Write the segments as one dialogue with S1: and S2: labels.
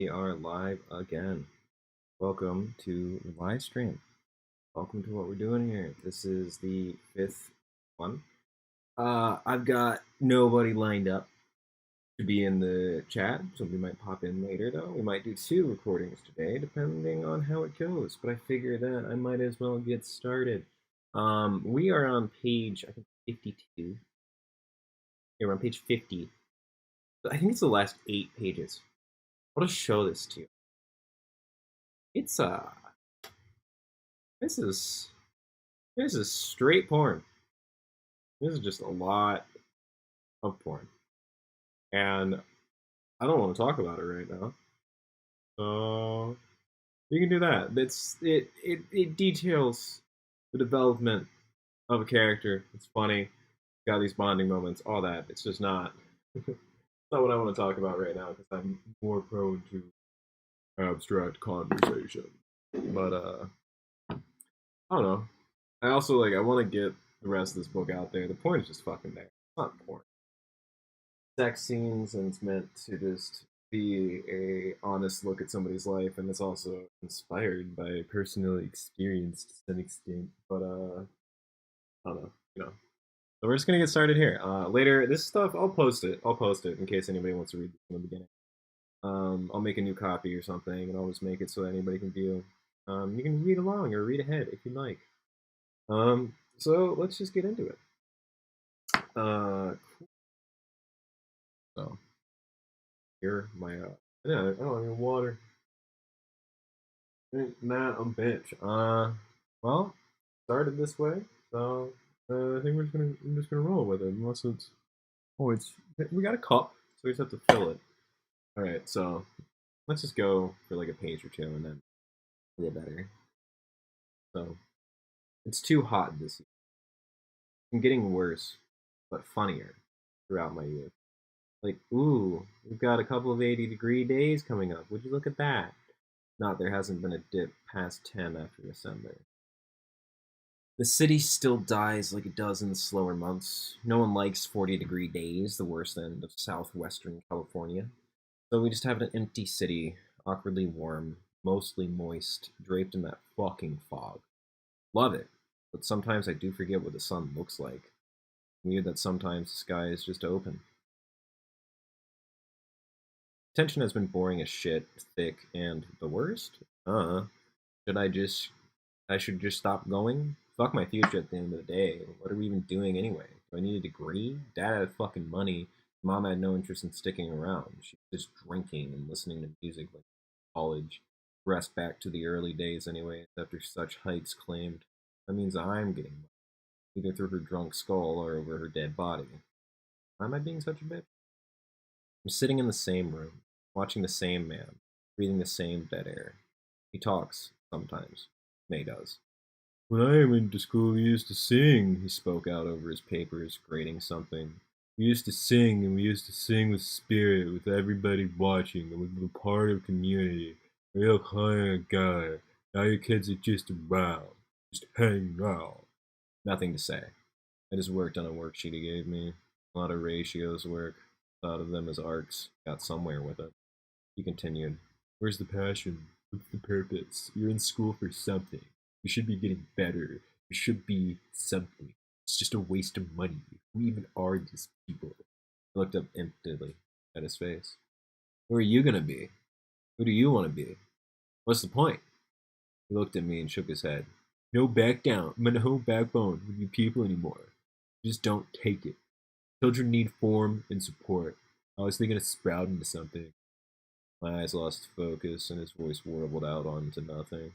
S1: We are live again. Welcome to the live stream. Welcome to what we're doing here. This is the fifth one. I've got nobody lined up to be in the chat. Somebody might pop in later, though. We might do two recordings today, depending on how it goes. But I figure that I might as well get started. We are on page, I think, 52. Yeah, we're on page 50. I think it's the last 8 pages. I'll just show this to you. It's this is straight porn. This is just a lot of porn, and I don't want to talk about it right now. So you can do that. It details the development of a character. It's funny. It's got these bonding moments. All that. It's just not. It's not what I want to talk about right now because I'm more prone to abstract conversation. But I don't know. I also I want to get the rest of this book out there. The porn is just fucking there. It's not porn. Sex scenes, and it's meant to just be a honest look at somebody's life, and it's also inspired by personal experience to some extent. But I don't know. So we're just gonna get started here. Later, this stuff I'll post it. I'll post it in case anybody wants to read this from the beginning. I'll make a new copy or something, and I'll just make it so that anybody can view. You can read along or read ahead if you like. So let's just get into it. So here my yeah, I don't have water. Nah, I'm bitch. Well, started this way, so I think I'm just gonna roll with it, unless it's we got a cup, so we just have to fill it. All right, so let's just go for like a page or two, and then we'll get better. So it's too hot this year. I'm getting worse, but funnier throughout my youth. Like, ooh, we've got a couple of 80-degree days coming up. Would you look at that? Not there hasn't been a dip past 10 after December. The city still dies like it does in the slower months. No one likes 40-degree days, the worst end of southwestern California. So we just have an empty city, awkwardly warm, mostly moist, draped in that fucking fog. Love it, but sometimes I do forget what the sun looks like. Weird that sometimes the sky is just open. Tension has been boring as shit, thick, and the worst? Should I should just stop going? Fuck my future at the end of the day. What are we even doing anyway? Do I need a degree? Dad had fucking money. Mom had no interest in sticking around. She was just drinking and listening to music like college. Rest back to the early days anyway, after such heights claimed. That means I'm getting money, either through her drunk skull or over her dead body. Why am I being such a bitch? I'm sitting in the same room, watching the same man, breathing the same dead air. He talks, sometimes. May does. When I went to school, we used to sing, he spoke out over his papers, grating something. We used to sing, and we used to sing with spirit, with everybody watching, and with a part of community. A real kind of guy. Now your kids are just around, just hanging out. Nothing to say. I just worked on a worksheet he gave me. A lot of ratios work. Thought of them as arcs. Got somewhere with it. He continued. Where's the passion? What's the purpose? You're in school for something. You should be getting better. You should be something. It's just a waste of money. Who even are these people? I looked up emptily at his face. Who are you gonna be? Who do you want to be? What's the point? He looked at me and shook his head. No back down. No backbone with you people anymore. Just don't take it. Children need form and support. I was thinking of sprout into something. My eyes lost focus and his voice warbled out onto nothing.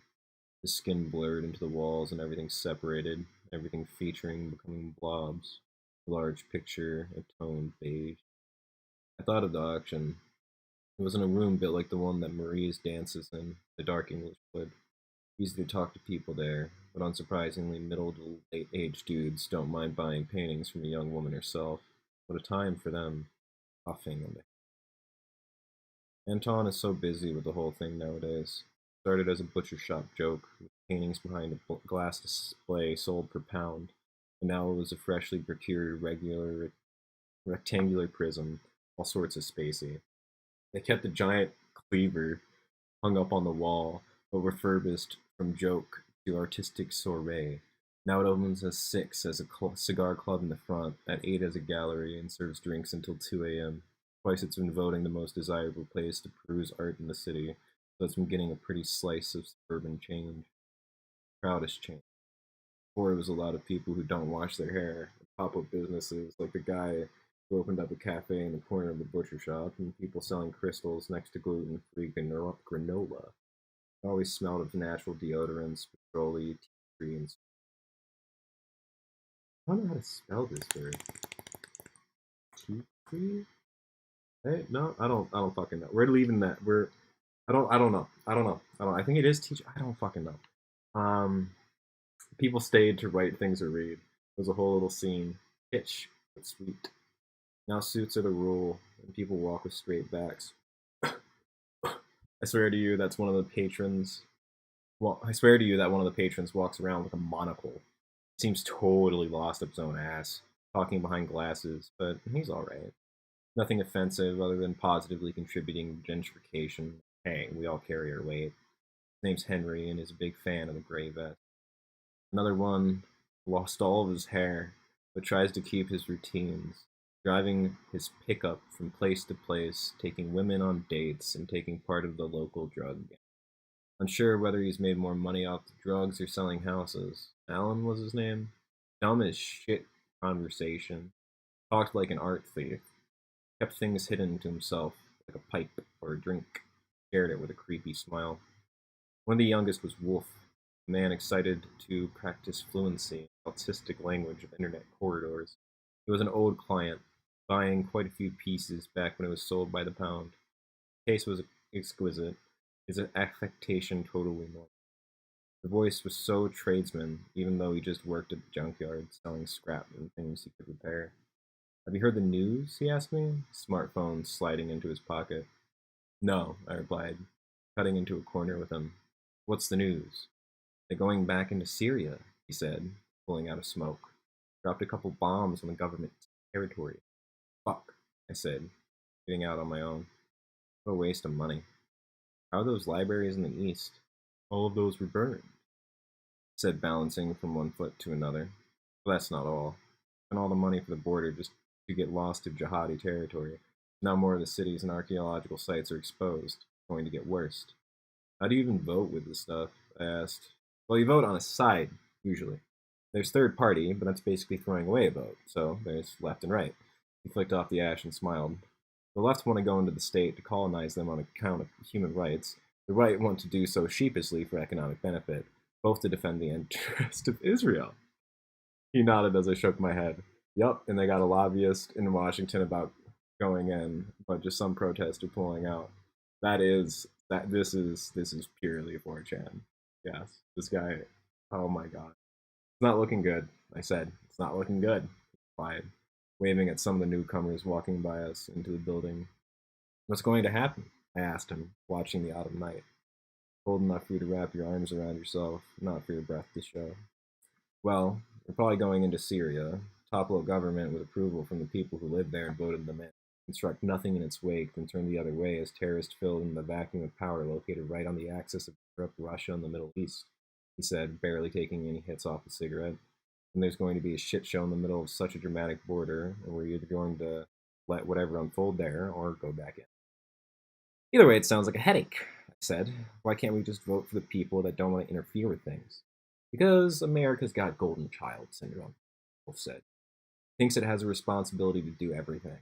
S1: The skin blurred into the walls and everything separated, everything featuring becoming blobs. A large picture, a toned beige. I thought of the auction. It was in a room built like the one that Marie's dances in, the dark English wood. Easy to talk to people there, but unsurprisingly, middle to late age dudes don't mind buying paintings from a young woman herself. What a time for them, puffing on the Anton is so busy with the whole thing nowadays. Started as a butcher shop joke, with paintings behind a glass display sold per pound, and now it was a freshly procured regular rectangular prism, all sorts of spacey. They kept a giant cleaver hung up on the wall, but refurbished from joke to artistic soiree. Now it opens at 6 as a cigar club in the front, at 8 as a gallery, and serves drinks until 2 a.m. Twice it's been voting the most desirable place to peruse art in the city, so it's been getting a pretty slice of suburban change. Proudest change. Before it was a lot of people who don't wash their hair, pop-up businesses like the guy who opened up a cafe in the corner of the butcher shop, and people selling crystals next to gluten-free granola. It always smelled of natural deodorants, petroleum, tea tree, and I don't know how to spell this word. Tea tree? Hey, no, I don't. I don't fucking know. We're leaving that. We're. I don't. I don't know. I don't know. I don't. I think it is teach. I don't fucking know. People stayed to write things or read. It was a whole little scene. Kitsch, but sweet. Now suits are the rule, and people walk with straight backs. I swear to you, that's one of the patrons. Well, I swear to you that one of the patrons walks around with a monocle. Seems totally lost up his own ass, talking behind glasses, but he's alright. Nothing offensive other than positively contributing to gentrification. Hey, we all carry our weight. His name's Henry and is a big fan of the gray vest. Another one lost all of his hair, but tries to keep his routines, driving his pickup from place to place, taking women on dates, and taking part of the local drug game. Unsure whether he's made more money off the drugs or selling houses. Alan was his name. Dumb as shit conversation. Talked like an art thief. Kept things hidden to himself, like a pipe or a drink. Shared it with a creepy smile. One of the youngest was Wolf, a man excited to practice fluency in the autistic language of internet corridors. He was an old client, buying quite a few pieces back when it was sold by the pound. The taste was exquisite, his affectation totally normal. The voice was so tradesman, even though he just worked at the junkyard selling scrap and things he could repair. Have you heard the news? He asked me, smartphone sliding into his pocket. No, I replied, cutting into a corner with him. What's the news? They're going back into Syria, he said, pulling out a smoke. Dropped a couple bombs on the government territory. Fuck, I said, getting out on my own. What a waste of money. How are those libraries in the east? All of those were burned, said, balancing from one foot to another. But that's not all. And all the money for the border just to get lost to jihadi territory. Now more of the cities and archaeological sites are exposed. It's going to get worse. How do you even vote with this stuff? I asked. Well, you vote on a side, usually. There's third party, but that's basically throwing away a vote. So there's left and right. He flicked off the ash and smiled. The left want to go into the state to colonize them on account of human rights. The right want to do so sheepishly for economic benefit, both to defend the interest of Israel. He nodded as I shook my head. Yup, and they got a lobbyist in Washington about going in, but just some protester pulling out. This is purely 4chan. Yes, this guy. Oh my god, it's not looking good. I said, it's not looking good. He replied, waving at some of the newcomers walking by us into the building. What's going to happen? I asked him, watching the autumn night. Cold enough for you to wrap your arms around yourself, not for your breath to show. Well, we're probably going into Syria, topple a government with approval from the people who lived there and voted them in, construct nothing in its wake, then turn the other way as terrorists filled in the vacuum of power located right on the axis of Europe, Russia, and the Middle East, he said, barely taking any hits off the cigarette. And there's going to be a shit show in the middle of such a dramatic border, and we're either going to let whatever unfold there or go back in. Either way, it sounds like a headache, I said. Why can't we just vote for the people that don't want to interfere with things? Because America's got golden child syndrome, Wolf said. Thinks it has a responsibility to do everything,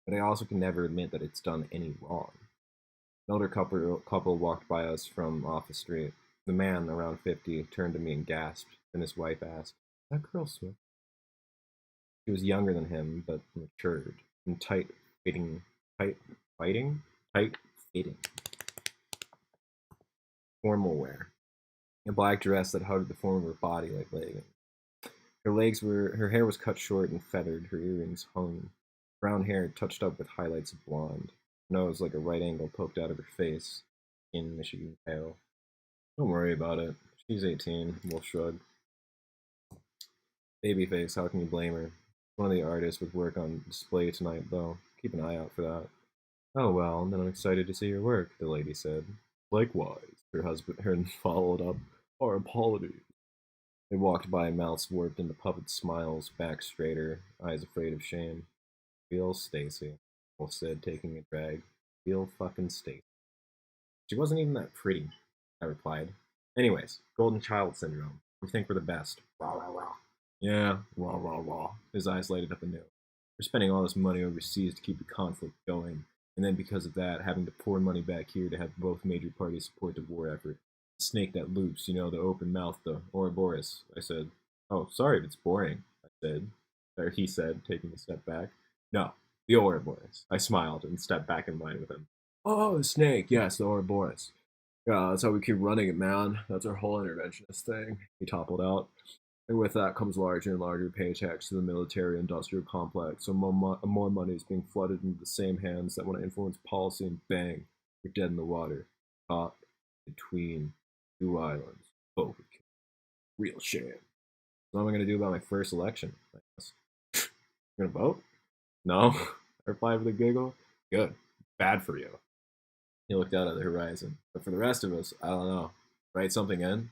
S1: but it also can never admit that it's done any wrong. An older couple walked by us from off the street. The man, around 50, turned to me and gasped. Then his wife asked, "Is that girl Swift?" She was younger than him, but matured, in tight-fitting formal wear. A black dress that hugged the form of her body like leggings. Her hair was cut short and feathered, her earrings hung. Brown hair touched up with highlights of blonde. Her nose like a right angle poked out of her face. Skin Michigan pale. Don't worry about it. She's 18, Wolf shrugged. Babyface, how can you blame her? One of the artists with work on display tonight, though. Keep an eye out for that. Oh well, then I'm excited to see your work, the lady said. Likewise, her followed up. Our apologies. They walked by, mouths warped into puppet smiles, back straighter, eyes afraid of shame. Real Stacy, Wolf said, taking a drag. Real fucking Stacy. She wasn't even that pretty, I replied. Anyways, golden child syndrome. We think we're the best. Rah, rah, rah. Yeah, rah, rah, rah. His eyes lighted up anew. We're spending all this money overseas to keep the conflict going, and then because of that, having to pour money back here to have both major parties support the war effort. The snake that loops, the open mouth, the Ouroboros. I said. Oh, sorry if it's boring, I said. Or he said, taking a step back. No, the Ouroboros. I smiled and stepped back in line with him. Oh, the snake. Yes, the Ouroboros. Yeah, that's how we keep running it, man. That's our whole interventionist thing. He toppled out. And with that comes larger and larger paychecks to the military industrial complex, so more money is being flooded into the same hands that want to influence policy, and bang, you're dead in the water. Caught between two islands. Oh, real shame. So what am I going to do about my first election? I guess. You're going to vote? No? I replied with a giggle. Good. Bad for you. He looked out at the horizon. But for the rest of us, I don't know. Write something in?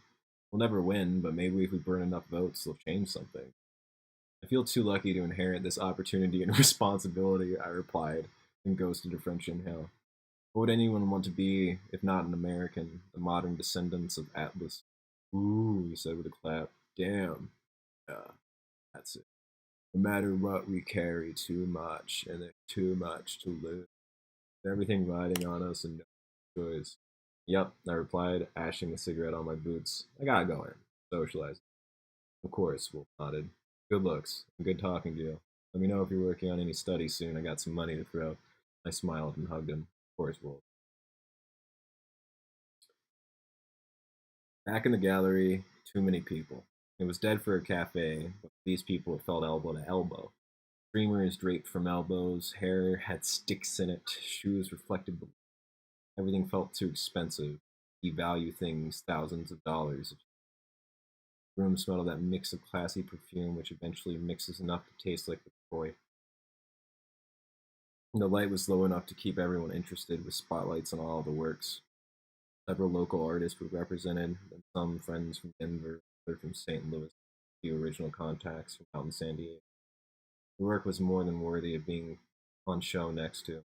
S1: We'll never win, but maybe if we burn enough votes, they'll change something. I feel too lucky to inherit this opportunity and responsibility, I replied, and ghosted a French inhale. What would anyone want to be, if not an American, the modern descendants of Atlas? Ooh, he said with a clap. Damn. Yeah, that's it. No matter what, we carry too much, and there's too much to lose. Everything riding on us and no choice. Yep, I replied, ashing a cigarette on my boots. I gotta go in. Socialize. Of course, Wolf nodded. Good looks, and good talking to you. Let me know if you're working on any studies soon. I got some money to throw. I smiled and hugged him. Of course, Wolf. Back in the gallery, too many people. It was dead for a cafe, but these people felt elbow to elbow. Streamers draped from elbows, hair had sticks in it, shoes reflected. Everything felt too expensive. You value things thousands of dollars. The room smelled of that mix of classy perfume, which eventually mixes enough to taste like the toy. And the light was low enough to keep everyone interested, with spotlights on all the works. Several local artists were represented, and some friends from Denver, others from St. Louis, a few original contacts from out in San Diego. The work was more than worthy of being on show next to.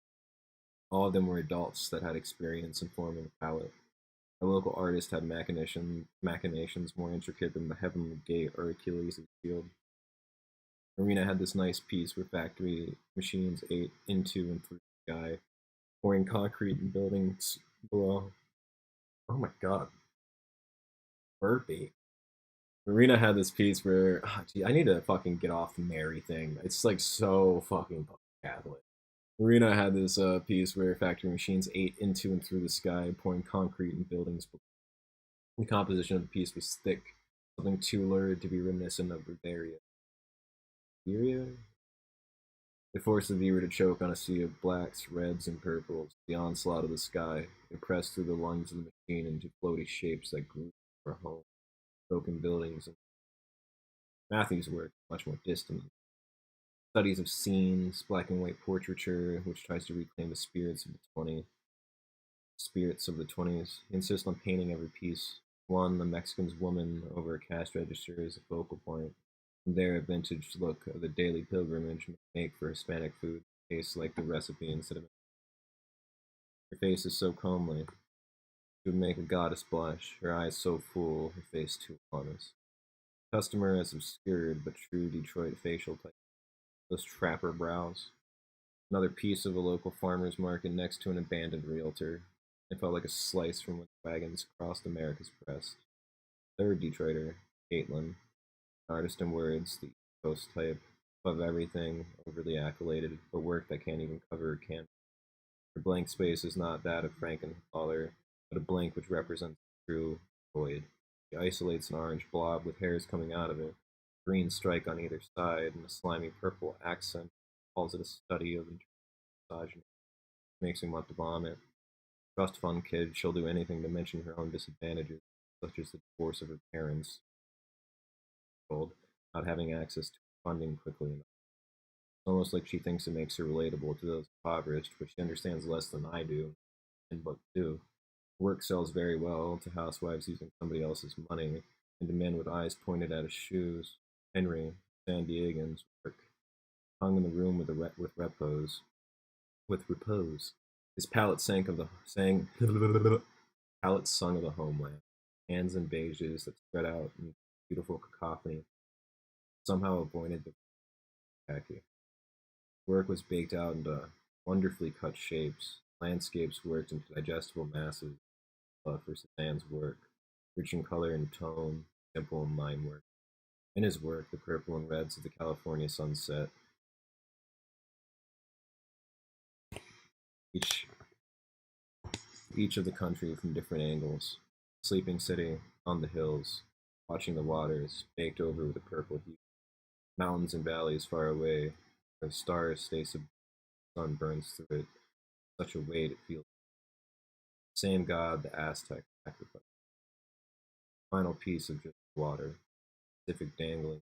S1: All of them were adults that had experience in forming a palette. A local artist had machinations more intricate than the heavenly gate or Achilles' shield. Marina had this nice piece where factory machines ate into and through the sky, pouring concrete and buildings below. Oh my god, burpee. Marina had this piece where, gee, I need to fucking get off the Mary thing. It's like so fucking Catholic. Marina had this piece where factory machines ate into and through the sky, pouring concrete and buildings below. The composition of the piece was thick, something too lurid to be reminiscent of Bavaria. Bavaria? It forced the viewer to choke on a sea of blacks, reds, and purples. The onslaught of the sky. It pressed through the lungs of the machine into floaty shapes that grew for home. Broken buildings. And Matthew's work, much more distant. Studies of scenes, black and white portraiture, which tries to reclaim the spirits of the 20s. He insists on painting every piece. One, the Mexican's woman over a cash register is a focal point. From there, a vintage look of the daily pilgrimage make for Hispanic food tastes like the recipe instead of. Her face is so comely. She would make a goddess blush, her eyes so full, her face too honest. Customer has obscured but true Detroit facial type. Those trapper brows. Another piece of a local farmer's market next to an abandoned realtor. It felt like a slice from when wagons crossed America's breast. Third Detroiter, Caitlin, an artist in words, the East Coast type, above everything, overly accoladed, but work that can't even cover a canvas. Her blank space is not that of Frankenthaler, but a blank which represents a true void. She isolates an orange blob with hairs coming out of it, a green strike on either side, and a slimy purple accent. Calls it a study of misogyny. Makes him want to vomit. Trust fund kid, she'll do anything to mention her own disadvantages, such as the divorce of her parents, told, not having access to funding quickly enough. almost like she thinks it makes her relatable to those impoverished, but she understands less than I do in book two. Work sells very well to housewives using somebody else's money and to men with eyes pointed at his shoes. Henry, San Diegan's work, hung in the room with repose. His palate sank of the sang palate sung of the homeland, hands and beiges that spread out in beautiful cacophony, somehow avoided the khaki. Work was baked out into wonderfully cut shapes, landscapes worked into digestible masses, for Cezanne's work, rich in color and tone, simple in line work. In his work, the purple and reds of the California sunset, each each of the country from different angles. Sleeping city on the hills, watching the waters, baked over with a purple hue. Mountains and valleys far away, where the stars stay subdued, the sun burns through it, such a weight it feels. Same God the Aztec sacrifice. Final piece of just water, Pacific dangling,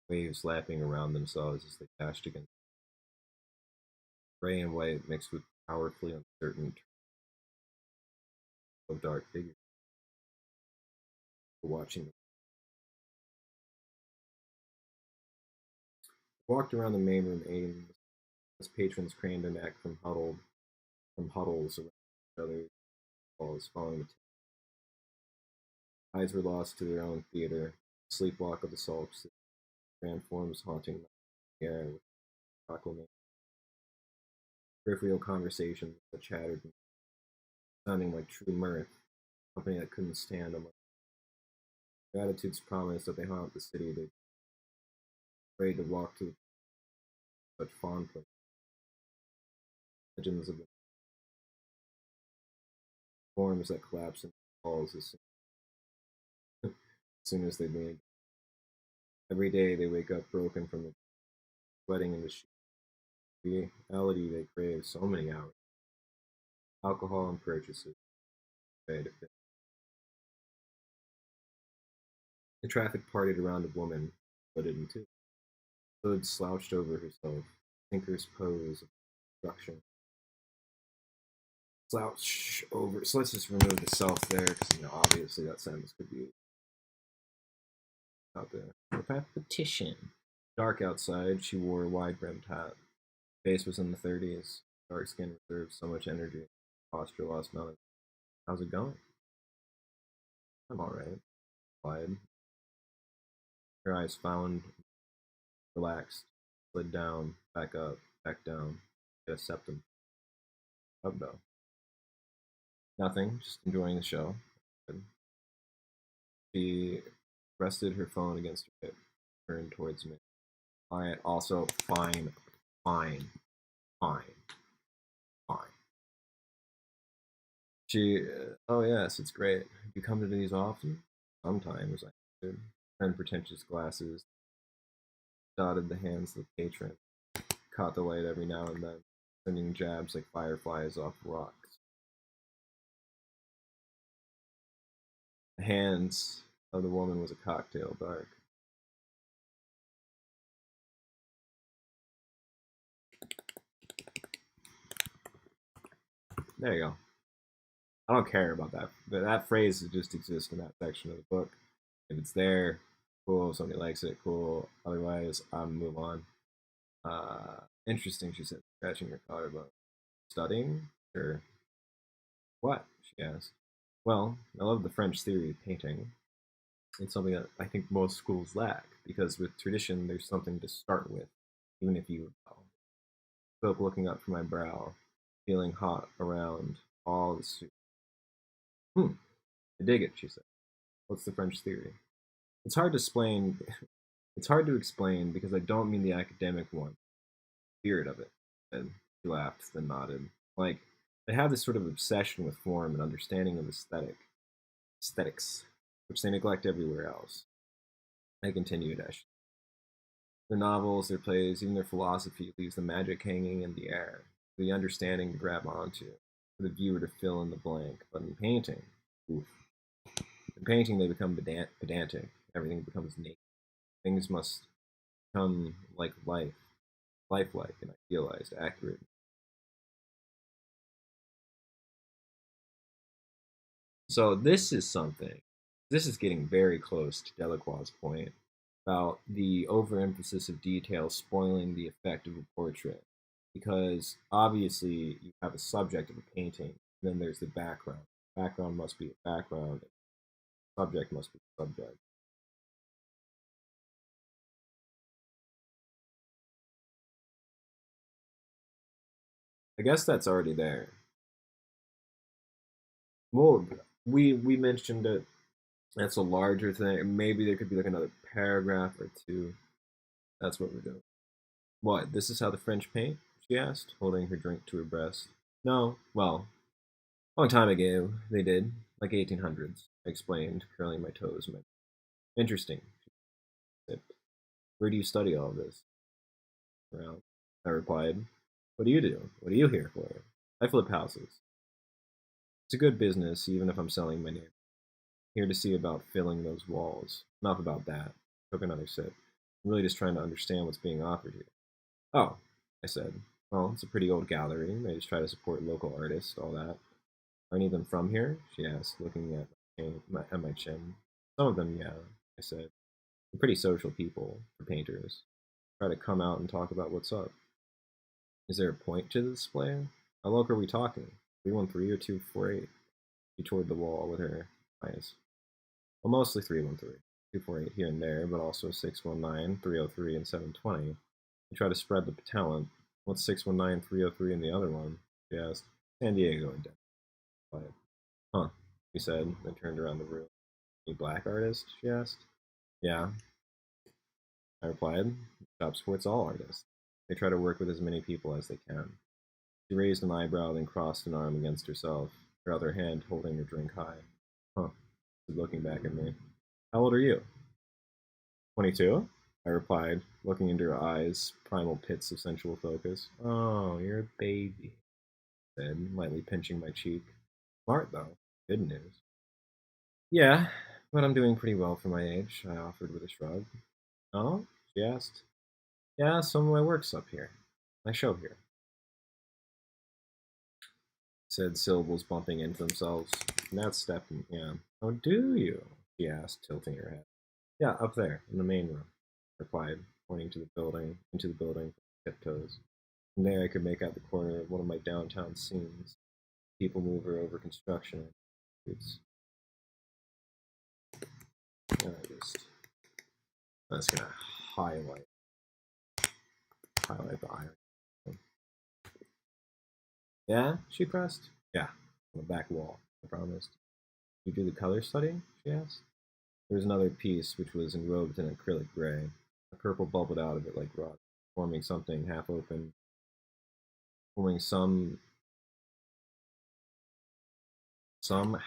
S1: waves lapping around themselves as they dashed against gray and white mixed with powerfully uncertain of dark figures watching them. Walked around the main room aiding as patrons craned their neck from huddles around each other walls following the eyes were lost to their own theater, sleepwalk of the solstice, grand forms haunting the air with proclamation. Peripheral conversations that chattered, sounding like true mirth, company that couldn't stand among gratitude's promise that they haunt the city they afraid to walk to such fond places. Legends of the forms that collapse into walls soon as they meet. Every day they wake up broken from the sweating in the reality they crave so many hours. Alcohol and purchases. The traffic partied around a woman, flooded in two. Hood slouched over herself, thinker's pose of destruction. Slouch over. So let's just remove the self there, because obviously that sentence could be out there. Repetition. Dark outside, she wore a wide-brimmed hat. Face was in the 30s. Dark skin reserved so much energy. Posture lost none. How's it going? I'm alright. Replied. Her eyes found, relaxed, slid down, back up, back down. Get a septum. Up though. Nothing, just enjoying the show. She rested her phone against her hip, turned towards me. Alright, also, fine, fine, fine, fine. She, oh yes, it's great. You come to these often? Sometimes, I answered. Unpretentious glasses dotted the hands of the patron, caught the light every now and then, sending jabs like fireflies off rocks. The hands of the woman was a cocktail dark. There you go. I don't care about that. That phrase just exists in that section of the book. If it's there, cool. If somebody likes it, cool. Otherwise, I'm move on. Interesting, she said, scratching her collarbone. Studying? Sure. What? She asked. Well, I love the French theory of painting. It's something that I think most schools lack, because with tradition, there's something to start with, even if you spoke looking up from my brow, feeling hot around all the soup. I dig it, she said. What's the French theory? It's hard to explain. It's hard to explain because I don't mean the academic one. The spirit of it. And she laughed, then nodded. Like they have this sort of obsession with form and understanding of aesthetics, which they neglect everywhere else. I continued as their novels, their plays, even their philosophy leaves the magic hanging in the air, the understanding to grab onto, for the viewer to fill in the blank. But in painting, oof. In painting, they become pedantic. Everything becomes naked. Things must become like lifelike and idealized, accurate. So this is something. This is getting very close to Delacroix's point about the overemphasis of detail spoiling the effect of a portrait. Because obviously you have a subject of a painting, then there's the background. Background must be a background, subject must be a subject. I guess that's already there. Well, we mentioned it. That's a larger thing. Maybe there could be like another paragraph or two. That's what we're doing. What? This is how the French paint? She asked, holding her drink to her breast. No, well, long time ago they did, like 1800s. I explained, curling my toes. Interesting. She said. Where do you study all of this? Around. I replied. What do you do? What are you here for? I flip houses. It's a good business, even if I'm selling my name. Here to see about filling those walls. Enough about that. Took another sip. I'm really just trying to understand what's being offered here. Oh, I said. Well, it's a pretty old gallery. They just try to support local artists, all that. Are any of them from here? She asked, looking at my chin. Some of them, yeah, I said. They're pretty social people for painters. Try to come out and talk about what's up. Is there a point to the display? How low are we talking? 313 or 248? She toward the wall with her eyes. Well, mostly 313. 248 here and there, but also 619, 303, and 720. We try to spread the talent. What's 619, 303, and the other one? She asked. San Diego and Denver. Huh, he said, then turned around the room. Any black artist? She asked. Yeah, I replied. Shop supports all artists. They try to work with as many people as they can. She raised an eyebrow, then crossed an arm against herself, her other hand holding her drink high. Huh, looking back at me. How old are you? 22? I replied, looking into her eyes, primal pits of sensual focus. Oh, you're a baby, I said, lightly pinching my cheek. Smart, though. Good news. Yeah, but I'm doing pretty well for my age, I offered with a shrug. Oh? She asked. Yeah, some of my work's up here. I show here, said, syllables bumping into themselves. Matt stepped in. Yeah. Oh, do you? She asked, tilting her head. Yeah, up there, in the main room, I replied, pointing to the building, into the building, tiptoes. From there I could make out the corner of one of my downtown scenes. People mover over construction. It's, and I'm just gonna highlight, highlight the iron. Yeah, she pressed. Yeah, on the back wall, I promised. You do the color study? She asked. There was another piece which was enrobed in acrylic gray. A purple bubbled out of it like rot, forming something half open, forming some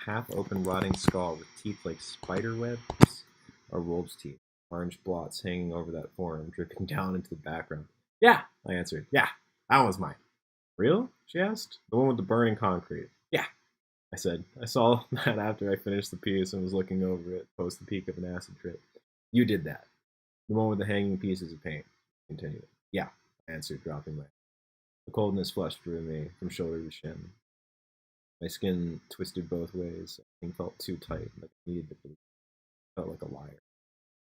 S1: half open rotting skull with teeth like spider webs or wolf's teeth. Orange blots hanging over that form, dripping down into the background. Yeah, I answered. Yeah, that was mine. Real? She asked. The one with the burning concrete. Yeah, I said. I saw that after I finished the piece and was looking over it post the peak of an acid trip. You did that. The one with the hanging pieces of paint. Continued. Yeah, I answered, dropping my. The coldness flushed through me from shoulder to shin. My skin twisted both ways. Everything felt too tight, like I needed to be. Felt like a liar.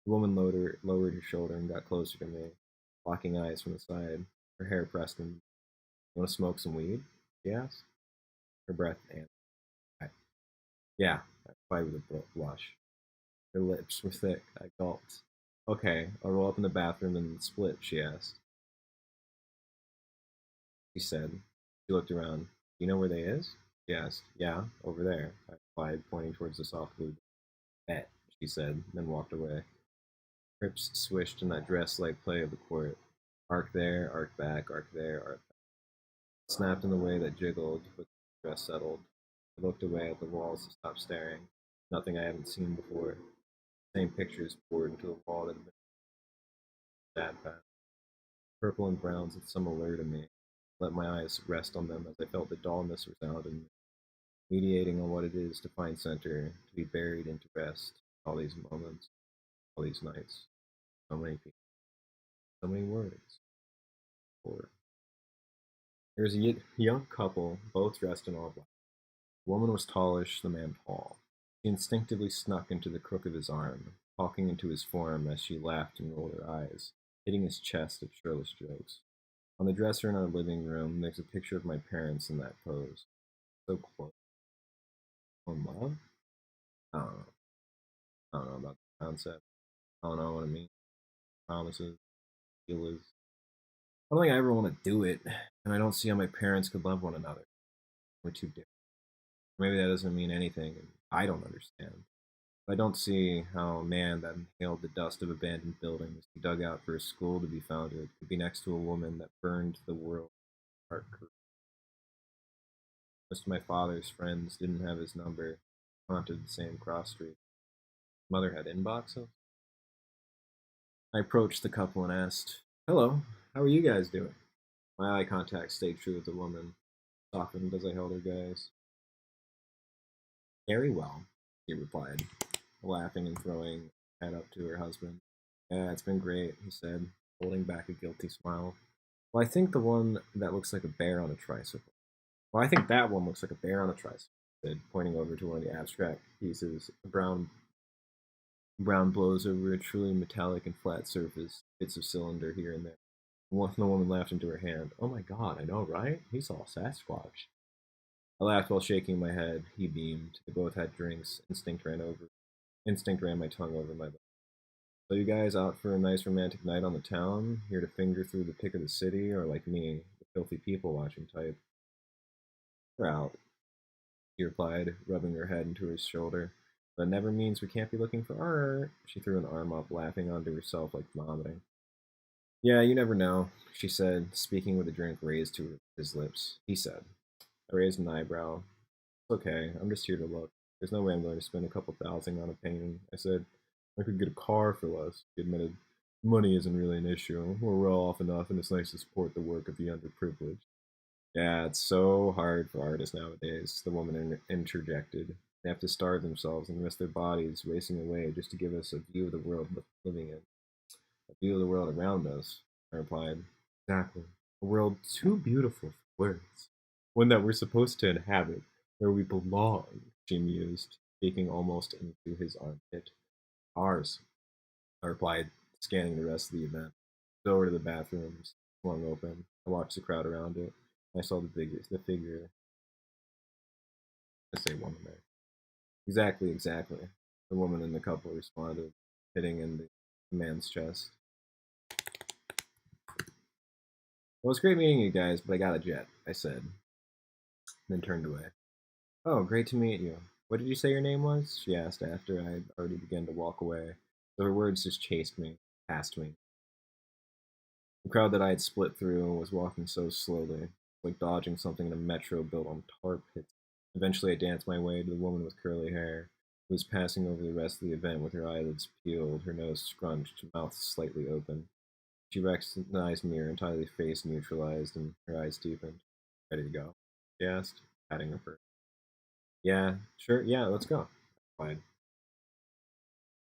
S1: The woman lowered her shoulder and got closer to me, locking eyes from the side. Her hair pressed in. You want to smoke some weed? She asked. Her breath answered. Yeah, I replied with a blush. Her lips were thick. I gulped. Okay, I'll roll up in the bathroom and split, she asked. She said. She looked around. Do you know where they is? She asked. Yeah, over there, I replied, pointing towards the soft blue. Bet, she said, then walked away. Hips swished in that dress-like play of the court. Arc there, arc back, arc there, arc back. Snapped in the way that jiggled, but the dress settled. I looked away at the walls to stop staring. Nothing I hadn't seen before. Same pictures poured into the wall that had been sad past. Purple and browns had some allure to me. Let my eyes rest on them as I felt the dullness resound in me, mediating on what it is to find center, to be buried into rest. All these moments, all these nights, so many people. So many words. Or there's a young couple, both dressed in all black. The woman was tallish, the man tall. She instinctively snuck into the crook of his arm, talking into his form as she laughed and rolled her eyes, hitting his chest at shirtless jokes. On the dresser in our living room, there's a picture of my parents in that pose. So close. In love? I don't know. I don't know about the concept. I don't know what it means. Promises, feelings. I don't think I ever want to do it, and I don't see how my parents could love one another. We're too different. Maybe that doesn't mean anything, and I don't understand. I don't see how a man that inhaled the dust of abandoned buildings he dug out for a school to be founded could be next to a woman that burned the world apart. Most of my father's friends didn't have his number, haunted the same cross street. Mother had inboxes. I approached the couple and asked, "Hello, how are you guys doing?" My eye contact stayed true with the woman, softened as I held her gaze. "Very well," she replied, laughing and throwing her head up to her husband. "Yeah, it's been great," he said, holding back a guilty smile. "Well, I think the one that looks like a bear on a tricycle." "Well, I think that one looks like a bear on a tricycle," he said, pointing over to one of the abstract pieces. Brown blows over a truly metallic and flat surface, bits of cylinder here and there. The woman laughed into her hand. "Oh my god, I know, right? He's all Sasquatch." I laughed while shaking my head. He beamed. They both had drinks. Instinct ran my tongue over my lips. "So you guys out for a nice romantic night on the town? Here to finger through the pick of the city, or like me, the filthy people watching type?" "We're out," she replied, rubbing her head into his shoulder. "That never means we can't be looking for art." She threw an arm up, laughing onto herself like vomiting. "Yeah, you never know," she said, speaking with a drink raised to his lips. He said. I raised an eyebrow. "It's okay, I'm just here to look. There's no way I'm going to spend a couple thousand on a painting." I said. "I could get a car for less," he admitted. "Money isn't really an issue. We're well off enough, and it's nice to support the work of the underprivileged." "Yeah, it's so hard for artists nowadays," the woman interjected. "They have to starve themselves and risk their bodies racing away just to give us a view of the world we're living in. A view of the world around us," I replied. "Exactly. A world too beautiful for words. One that we're supposed to inhabit, where we belong," she mused, speaking almost into his armpit. "Ours," I replied, scanning the rest of the event. The door to the bathrooms swung open. I watched the crowd around it. I saw the figure, I say woman there. "Exactly, exactly," the woman in the couple responded, hitting in the man's chest. "Well, it's great meeting you guys, but I got a jet," I said, then turned away. "Oh, great to meet you. What did you say your name was?" she asked after I had already begun to walk away. So her words just chased me, past me. The crowd that I had split through was walking so slowly, like dodging something in a metro built on tar pits. Eventually, I danced my way to the woman with curly hair, who was passing over the rest of the event with her eyelids peeled, her nose scrunched, mouth slightly open. She recognized me, her entire face neutralized, and her eyes deepened. "Ready to go?" she asked, patting her fur. "Yeah, sure, yeah, let's go." Fine.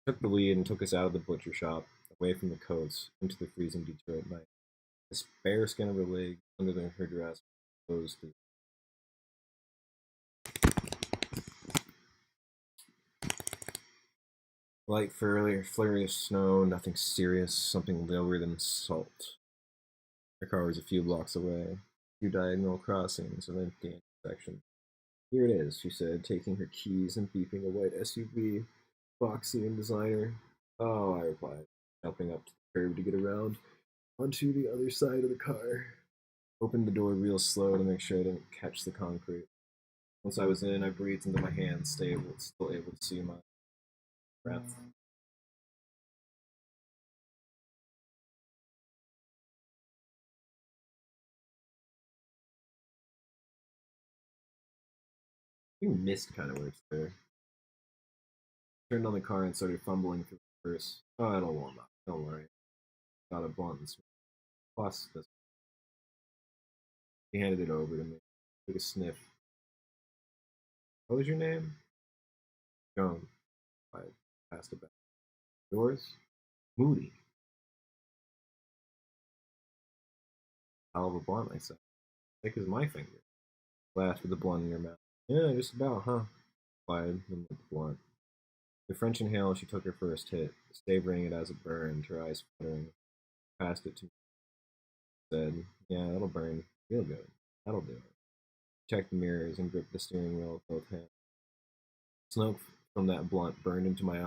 S1: Took the lead and took us out of the butcher shop, away from the coats, into the freezing Detroit night. The spare skin of her leg under her dress exposed. Light flurry of snow, nothing serious, something lower than salt. Her car was a few blocks away, a few diagonal crossings of empty intersection. "Here it is," she said, taking her keys and beeping a white SUV, boxy and designer. "Oh," I replied, jumping up to the curb to get around onto the other side of the car. Opened the door real slow to make sure I didn't catch the concrete. Once I was in, I breathed into my hands, still able to see my breath. I think mist kind of works there. Turned on the car and started fumbling through the purse. "Oh, it'll warm up. Don't worry." Got a blunt and plus this. He handed it over to me. Took a sniff. "What was your name?" "Joan." I passed it back. "Yours?" "Moody." Hell of a blunt, I said. Thick as my finger. Laughed with the blunt in your mouth. Yeah, just about, huh? Replied, and lit the blunt. The French inhale, she took her first hit, savoring it as it burned, her eyes fluttering. Passed it to me, said, yeah, that'll burn real good. That'll do it. Checked the mirrors and gripped the steering wheel with both hands. Smoke from that blunt burned into my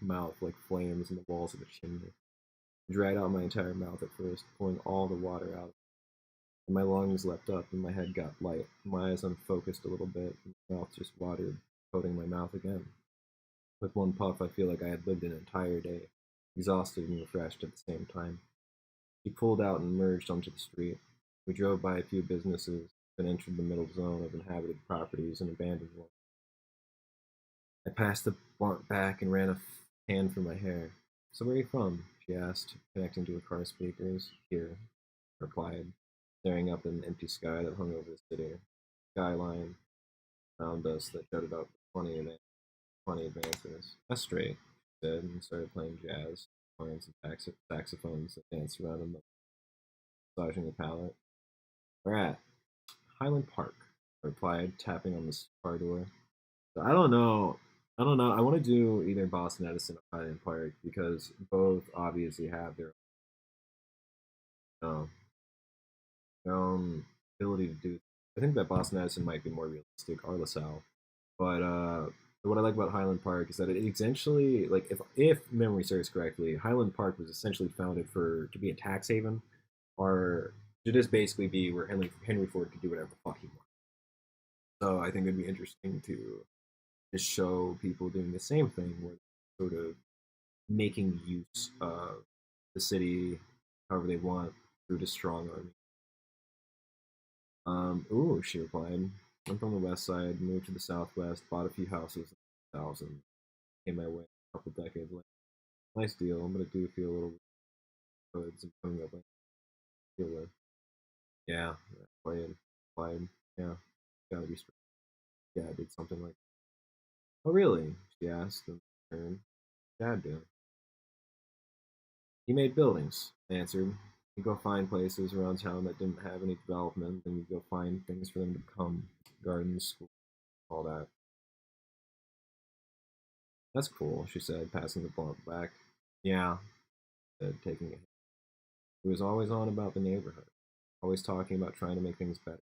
S1: mouth like flames in the walls of a chimney. I dragged out my entire mouth at first, pulling all the water out. And my lungs leapt up and my head got light. My eyes unfocused a little bit, and my mouth just watered, coating my mouth again. With one puff, I feel like I had lived an entire day, exhausted and refreshed at the same time. He pulled out and emerged onto the street. We drove by a few businesses, then entered the middle zone of inhabited properties and abandoned ones. I passed the blunt back and ran a hand through my hair. So where are you from? She asked, connecting to her car speakers. Here, I replied, staring up at an empty sky that hung over the city. Skyline around us that jutted up 20 advances. That's straight, she said, and started playing jazz, horns, and saxophones that danced around him, massaging the palate. We're at Highland Park, I replied, tapping on the car door. So I don't know. I don't know. I want to do either Boston Edison or Highland Park because both obviously have uh, their own ability to do. I think that Boston Edison might be more realistic, or LaSalle. But what I like about Highland Park is that it essentially, like, if memory serves correctly, Highland Park was essentially founded for to be a tax haven, or to just basically be where Henry Ford could do whatever the fuck he wanted. So I think it'd be interesting to just show people doing the same thing, where sort of making use of the city however they want through the strong army. Ooh, she replied. I'm from the west side, moved to the southwest, bought a few houses in the thousand, came my way a couple decades later. Nice deal, but I do feel a little goods and coming up like feel with. Yeah, played. Yeah, gotta be straight. Yeah, I did something like. Oh really? She asked in turn. Dad did. He made buildings, I answered. You go find places around town that didn't have any development, then you go find things for them to become. Gardens, schools, all that. That's cool, she said, passing the blunt back. Yeah, said, taking it. He was always on about the neighborhood, always talking about trying to make things better,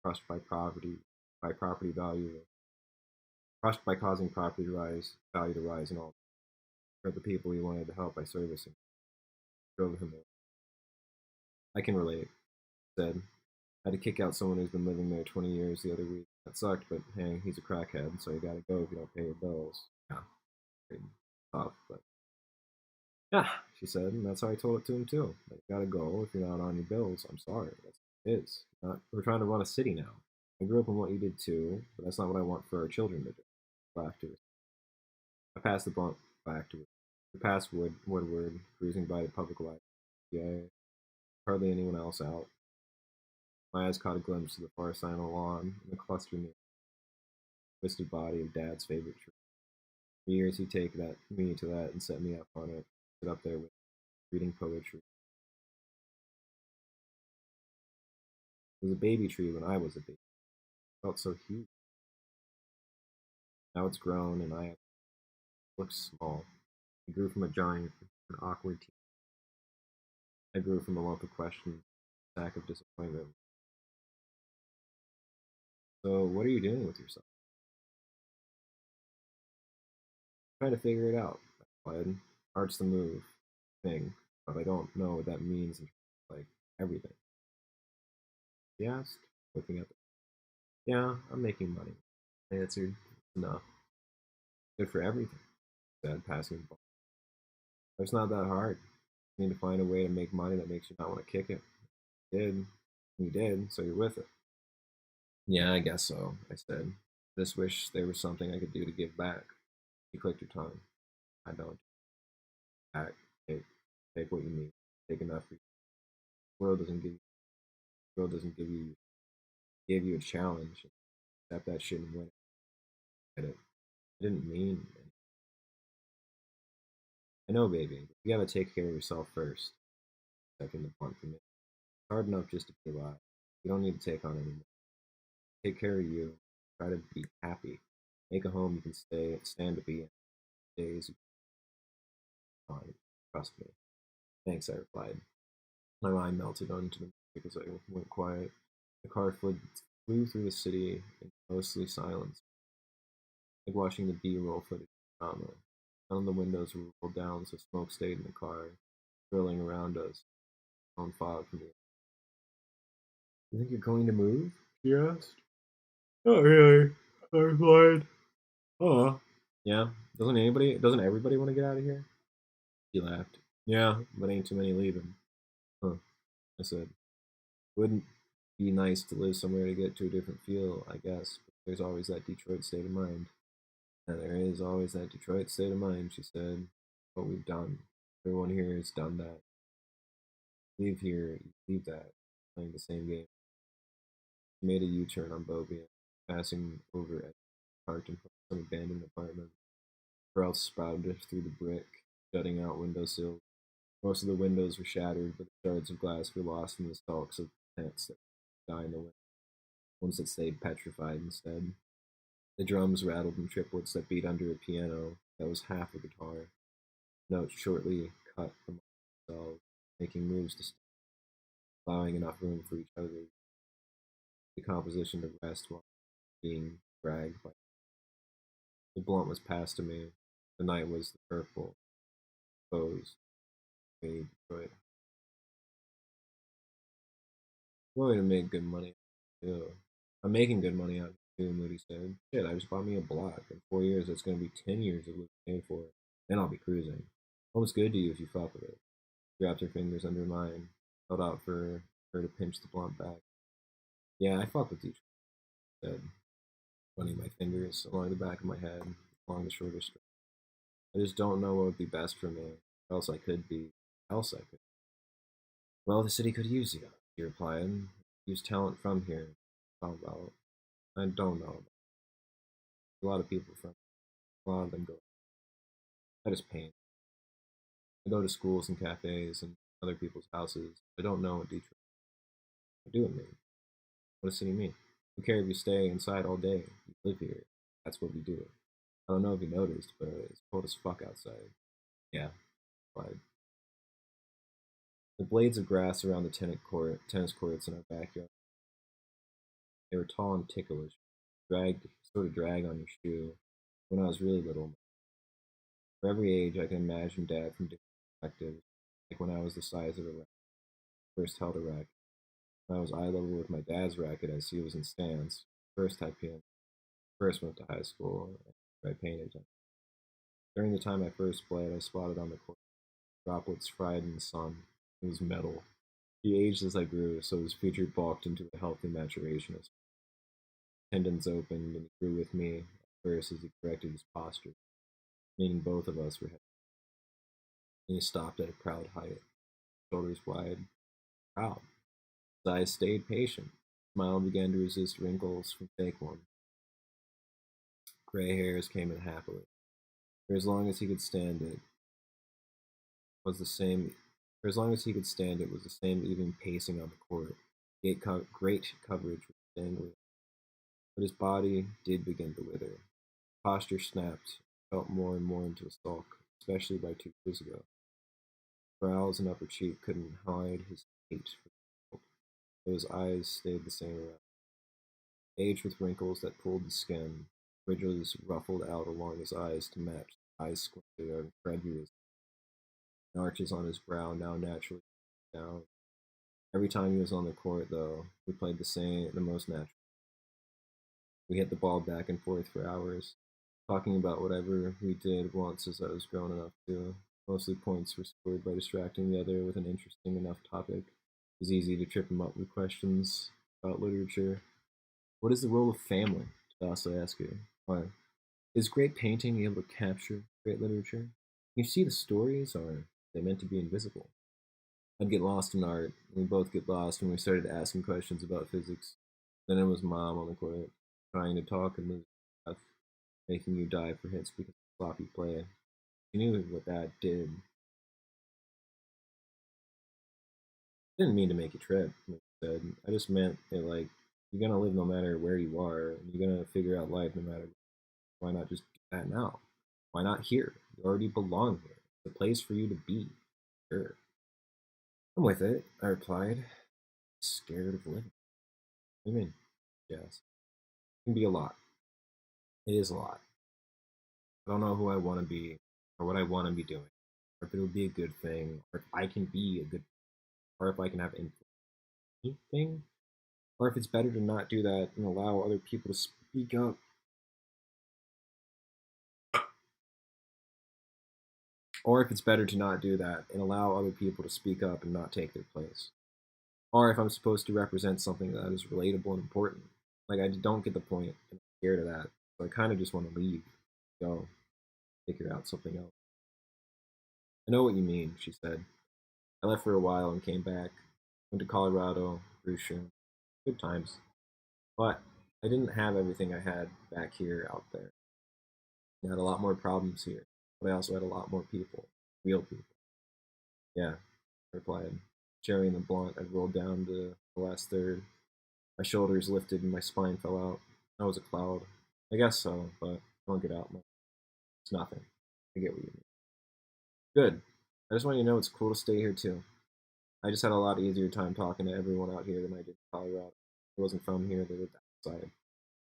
S1: crushed by property value, crushed by causing value to rise, and all. For the people he wanted to help by servicing, drove him away. I can relate, he said. I had to kick out someone who's been living there 20 years the other week. That sucked, but hey, he's a crackhead, so you gotta go if you don't pay your bills. Yeah, pretty tough, but yeah, she said, and that's how I told it to him too. Like, you gotta go if you're not on your bills. I'm sorry, that's what it is. Not, we're trying to run a city now. I grew up in what you did too, but that's not what I want for our children to do. Laughed to her. I passed the blunt back to her. We passed Woodward, cruising by the public library. Yeah, hardly anyone else out. My eyes caught a glimpse of the far side of the lawn and the cluster near the twisted body of Dad's favorite tree. For years he'd take me to that and set me up on it, sit up there with reading poetry. It was a baby tree when I was a baby. It felt so huge. Now it's grown and I look small. It grew from a giant, an awkward teen. I grew from a lump of questions, a sack of disappointment. So what are you doing with yourself? Trying to figure it out. I replied. Art's the move thing, but I don't know what that means in like everything. He asked, looking at it. Yeah, I'm making money. I answered, enough. Good for everything, he said, passing the ball. It's not that hard. You need to find a way to make money that makes you not want to kick it. You did. You did, so you're with it. Yeah, I guess so, I said. I just wish there was something I could do to give back. She clicked her tongue. I don't. Act. Take. Take what you need. Take enough for you. The world doesn't give you. The world doesn't give you a challenge. Accept that shit and win it. I didn't mean it. I know, baby. You gotta take care of yourself first. Second the blunt for me. hard enough just to be alive. You don't need to take on anymore. Take care of you. Try to be happy. Make a home you can stand to be in. Days you fine. Trust me. Thanks, I replied. My mind melted onto the music as I went quiet. The car flew through the city in mostly silence, like watching the B-roll footage of drama. None of the windows were rolled down, so smoke stayed in the car, swirling around us, on fog from the air. You think you're going to move? She asked. Not really, I replied. Oh. Yeah? Doesn't everybody want to get out of here? She laughed. Yeah, but ain't too many leaving. Huh, I said. Wouldn't be nice to live somewhere to get to a different feel, I guess, but there's always that Detroit state of mind. And there is always that Detroit state of mind, she said. What we've done. Everyone here has done that. Leave here, you leave that. Playing the same game. She made a U-turn on Bobia, passing over at parked in front of some abandoned apartment. Crowds spouted through the brick, jutting out windowsills. Most of the windows were shattered, but the shards of glass were lost in the stalks of tents that died in the wind. Ones that stayed petrified instead. The drums rattled in triplets that beat under a piano that was half a guitar. Notes shortly cut from themselves, making moves to stop, allowing enough room for each other. The composition to rest while being dragged by. The blunt was passed to me. The night was the purple, exposed, made Detroit. Going to make good money. Ew. I'm making good money out of it too, Moody said. Shit, I just bought me a block. In 4 years, it's going to be 10 years of living paid for it. Then I'll be cruising. Home's good to you if you fuck with it. She wrapped her fingers under mine, held out for her to pinch the blunt back. Yeah, I fuck with you, she said, running my fingers along the back of my head, along the shoulder strap. I just don't know what would be best for me. Else I could be. Else I could. Well, the city could use you, he replied. Use talent from here. How about? I don't know. A lot of people from a lot of them go. I just paint. I go to schools and cafes and other people's houses. I don't know what Detroit. What do it mean? What does city mean? Who cares if you stay inside all day? You live here. That's what we do. I don't know if you noticed, but it's cold as fuck outside. Yeah, but the blades of grass around the tennis courts in our backyard. They were tall and ticklish, drag on your shoe. When I was really little, for every age, I can imagine Dad from different perspectives. Like when I was the size of a racket, first held a racket. When I was eye level with my dad's racket as he was in stance. First type piano. First went to high school. I painted. During the time I first played, I spotted on the court droplets fried in the sun. It was metal. He aged as I grew, so his future bulked into a healthy maturation. His tendons opened, and he grew with me at first as he corrected his posture, meaning both of us were heavy. And he stopped at a proud height, shoulders wide, proud. His eyes stayed patient. His smile began to resist wrinkles from fake ones. Gray hairs came in happily. For as long as he could stand it, was the same. For as long as he could stand it, was the same even pacing on the court. Great coverage was dangling, but his body did begin to wither. Posture snapped, felt more and more into a sulk, especially by 2 years ago. Brows and upper cheek couldn't hide his hate for the world, though his eyes stayed the same around. Age with wrinkles that pulled the skin, ridges ruffled out along his eyes to match the eyes squinted or incredulous, and arches on his brow now naturally down. Every time he was on the court, though, we played the most natural. We hit the ball back and forth for hours, talking about whatever we did once as I was grown enough to. Mostly points were scored by distracting the other with an interesting enough topic. It was easy to trip him up with questions about literature. What is the role of family? To also ask you. Why? Is great painting able to capture great literature? You see the stories, or are they meant to be invisible? I'd get lost in art, and we both get lost when we started asking questions about physics. Then it was Mom on the court, trying to talk and lose breath, making you dive for hits because of sloppy play. She knew what that did. didn't mean to make you trip, like I said. I just meant that, like, you're gonna live no matter where you are, and you're gonna figure out life no matter. Why not just do that now? Why not here? You already belong here. It's a place for you to be. Sure. I'm with it, I replied. Scared of living. What do you mean? Yes. It can be a lot. It is a lot. I don't know who I want to be or what I want to be doing, or if it'll be a good thing, or if I can be a good, or if I can have anything, or if it's better to not do that and allow other people to speak up. Or if it's better to not do that and allow other people to speak up and not take their place. Or if I'm supposed to represent something that is relatable and important. Like, I don't get the point. I'm scared of that. So I kind of just want to leave, go, figure out something else. I know what you mean, she said. I left for a while and came back. Went to Colorado, Grushin. Good times. But I didn't have everything I had back here out there. I had a lot more problems here, but I also had a lot more people, real people. Yeah, I replied, sharing the blunt. I rolled down to the last third. My shoulders lifted and my spine fell out. I was a cloud. I guess so, but I don't get out much. It's nothing. I get what you mean. Good. I just want you to know it's cool to stay here too. I just had a lot easier time talking to everyone out here than I did in Colorado. I wasn't from here, they lived outside.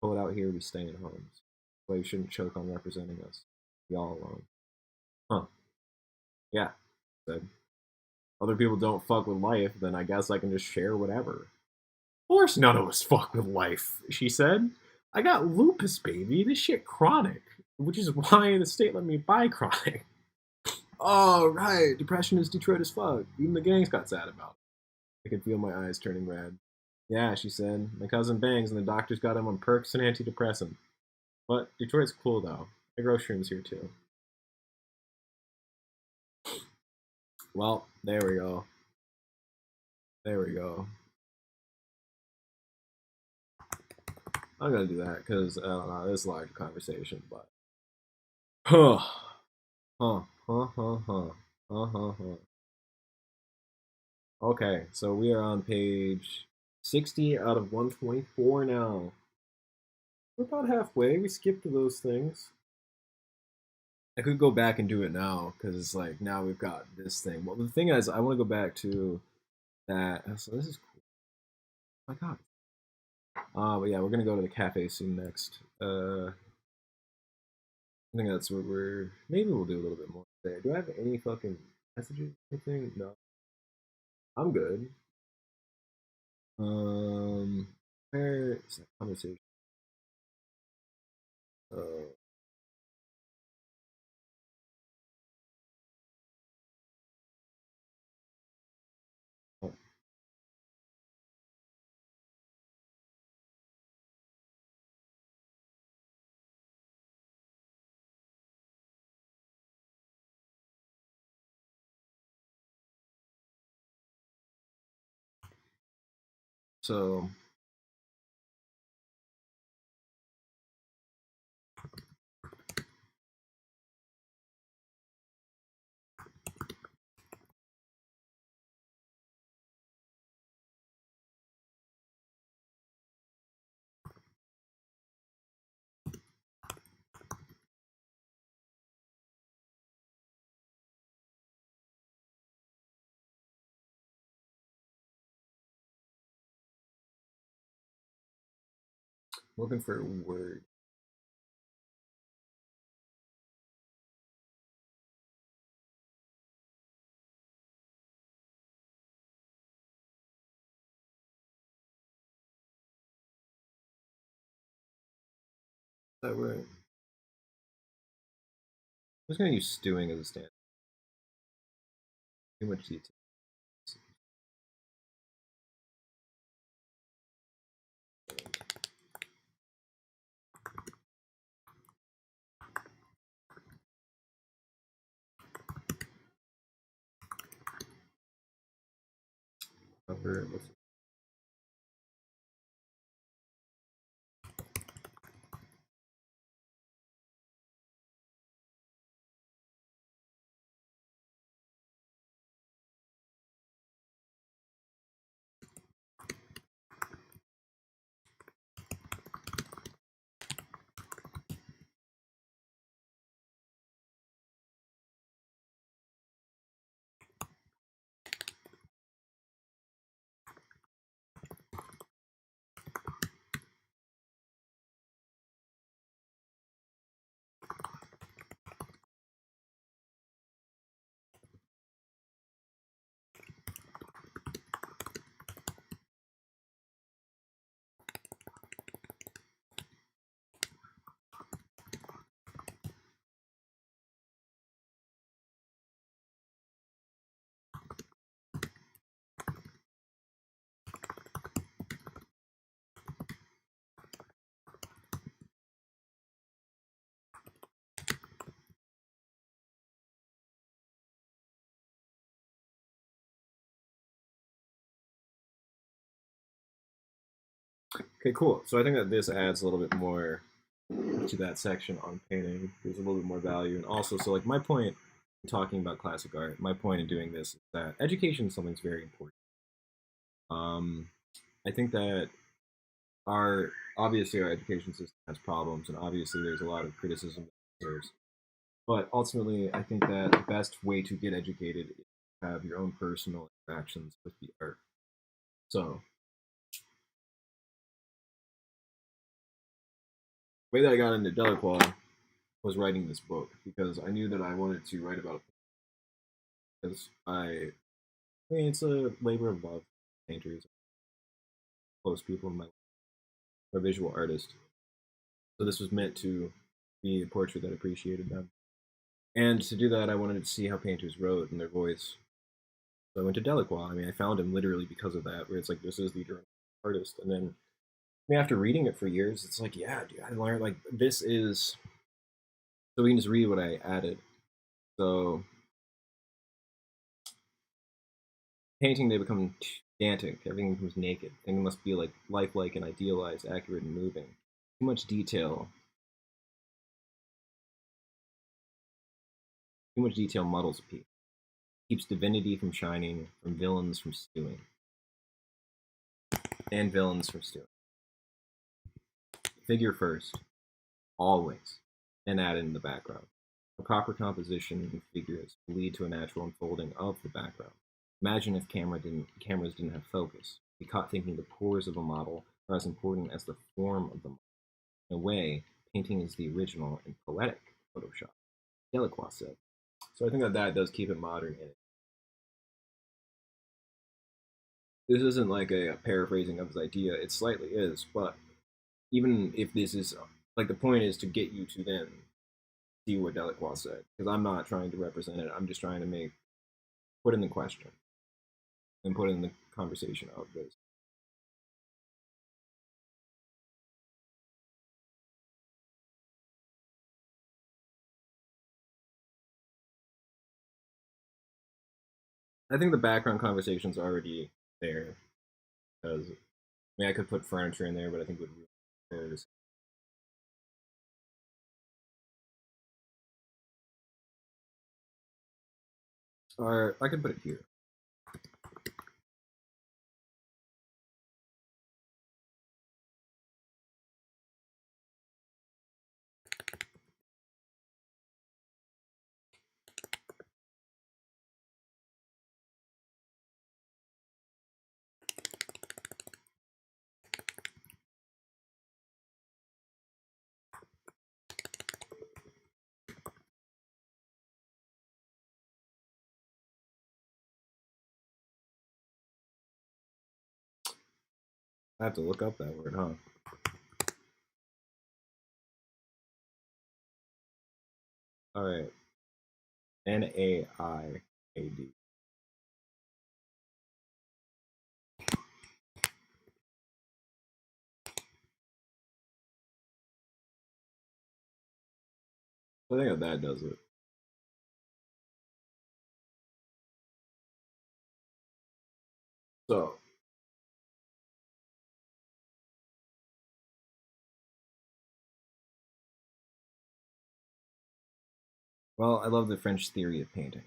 S1: Pull it out here, we stay in homes. That's why you shouldn't choke on representing us. Be all alone. Huh. Yeah, I said. Other people don't fuck with life, then I guess I can just share whatever. Of course none of us fuck with life, she said. I got lupus, baby. This shit chronic. Which is why the state let me buy chronic. Oh, right. Depression is Detroit as fuck. Even the gangs got sad about it. I could feel my eyes turning red. Yeah, she said. My cousin bangs and the doctors got him on perks and antidepressant. But Detroit's cool though. I grow shrooms here too. Well, there we go. There we go. I'm gonna do that because I don't know. This is a large conversation, but huh, huh, huh, huh, huh, huh, huh, huh. Okay, so we are on page 60 out of 124 now. We're about halfway. We skipped those things. I could go back and do it now because like now we've got this thing. Well, the thing is, I want to go back to that. So this is cool. Oh my God. But yeah, we're gonna go to the cafe soon next. I think that's what we're. Maybe we'll do a little bit more there. Do I have any fucking messages? Anything? No. I'm good. Where is that conversation? Uh, oh, so looking for a word. Is that right? I'm just gonna use stewing as a stand. Too much detail. Cover. Okay, cool. So I think that this adds a little bit more to that section on painting. There's a little bit more value, and also, so like my point in talking about classic art, my point in doing this is that education is something that's very important. Um, I think that our obviously our education system has problems, and obviously there's a lot of criticism that deserves. But ultimately, I think that the best way to get educated is to have your own personal interactions with the art. So the way that I got into Delacroix was writing this book because I knew that I wanted to write about it because I mean, it's a labor of love. Painters, close people in my life, or visual artist. So this was meant to be a portrait that appreciated them. And to do that, I wanted to see how painters wrote in their voice. So I went to Delacroix. I mean, I found him literally because of that, where it's like, this is the eternal artist. And then, I mean, after reading it for years, it's like, yeah, dude, I learned, like, this is. So we can just read what I added. So, painting, they become gigantic. Everything becomes naked. Things must be, like, lifelike and idealized, accurate and moving. Too much detail. Too much detail muddles a piece. Keeps divinity from shining, from villains from stewing. And villains from stewing. Figure first, always, and add in the background. A proper composition in figures will lead to a natural unfolding of the background. Imagine if cameras didn't have focus. Be caught thinking the pores of a model are as important as the form of the model. In a way, painting is the original and poetic Photoshop, Delacroix said. So I think that that does keep it modern in it. This isn't like a paraphrasing of his idea. It slightly is, but even if this is like, the point is to get you to then see what Delacroix said, because I'm not trying to represent it. I'm just trying to make put in the question and put in the conversation of this. I think the background conversation's already there because I mean I could put furniture in there, but I think it would ruin it. Or I could put it here. I have to look up that word, huh? All right, Naiad. I think that does it. So, well, I love the French theory of painting.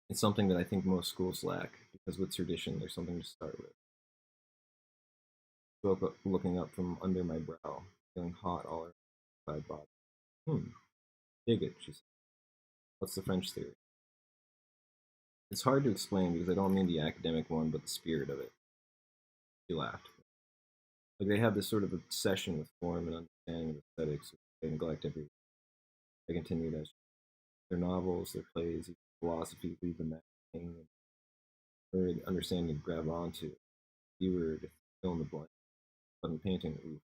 S1: It's something that I think most schools lack because with tradition, there's something to start with. Woke up looking up from under my brow, feeling hot all around my body. Hmm, dig it, she said. What's the French theory? It's hard to explain because I don't mean the academic one, but the spirit of it. She laughed. Like they have this sort of obsession with form and understanding of aesthetics. They neglect every. They continued as their novels, their plays, even philosophy leave them that thing or understanding to grab onto. Viewer to fill in the blank. But in painting,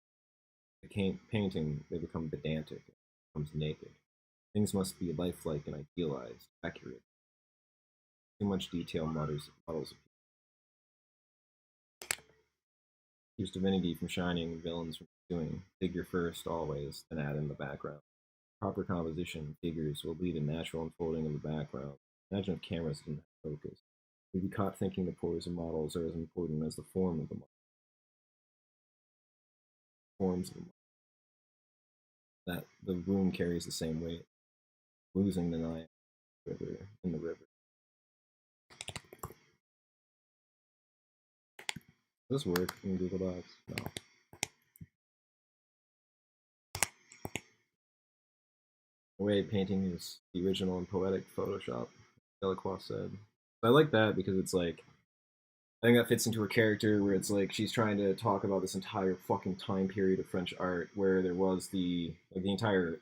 S1: painting, they become pedantic. It becomes naked. Things must be lifelike and idealized, accurate. Too much detail muddles keeps divinity from shining, villains from doing. Figure first, always, then add in the background. Proper composition figures will lead a natural unfolding of the background. Imagine if cameras didn't have focus. We'd be caught thinking the pores of models are as important as the form of the model. forms of that the room carries the same weight, losing the knife river in the river. Does this work in Google Docs? No. The way painting is the original and poetic Photoshop, Delacroix said. I like that because it's like I think that fits into her character where it's like she's trying to talk about this entire fucking time period of French art where there was the entire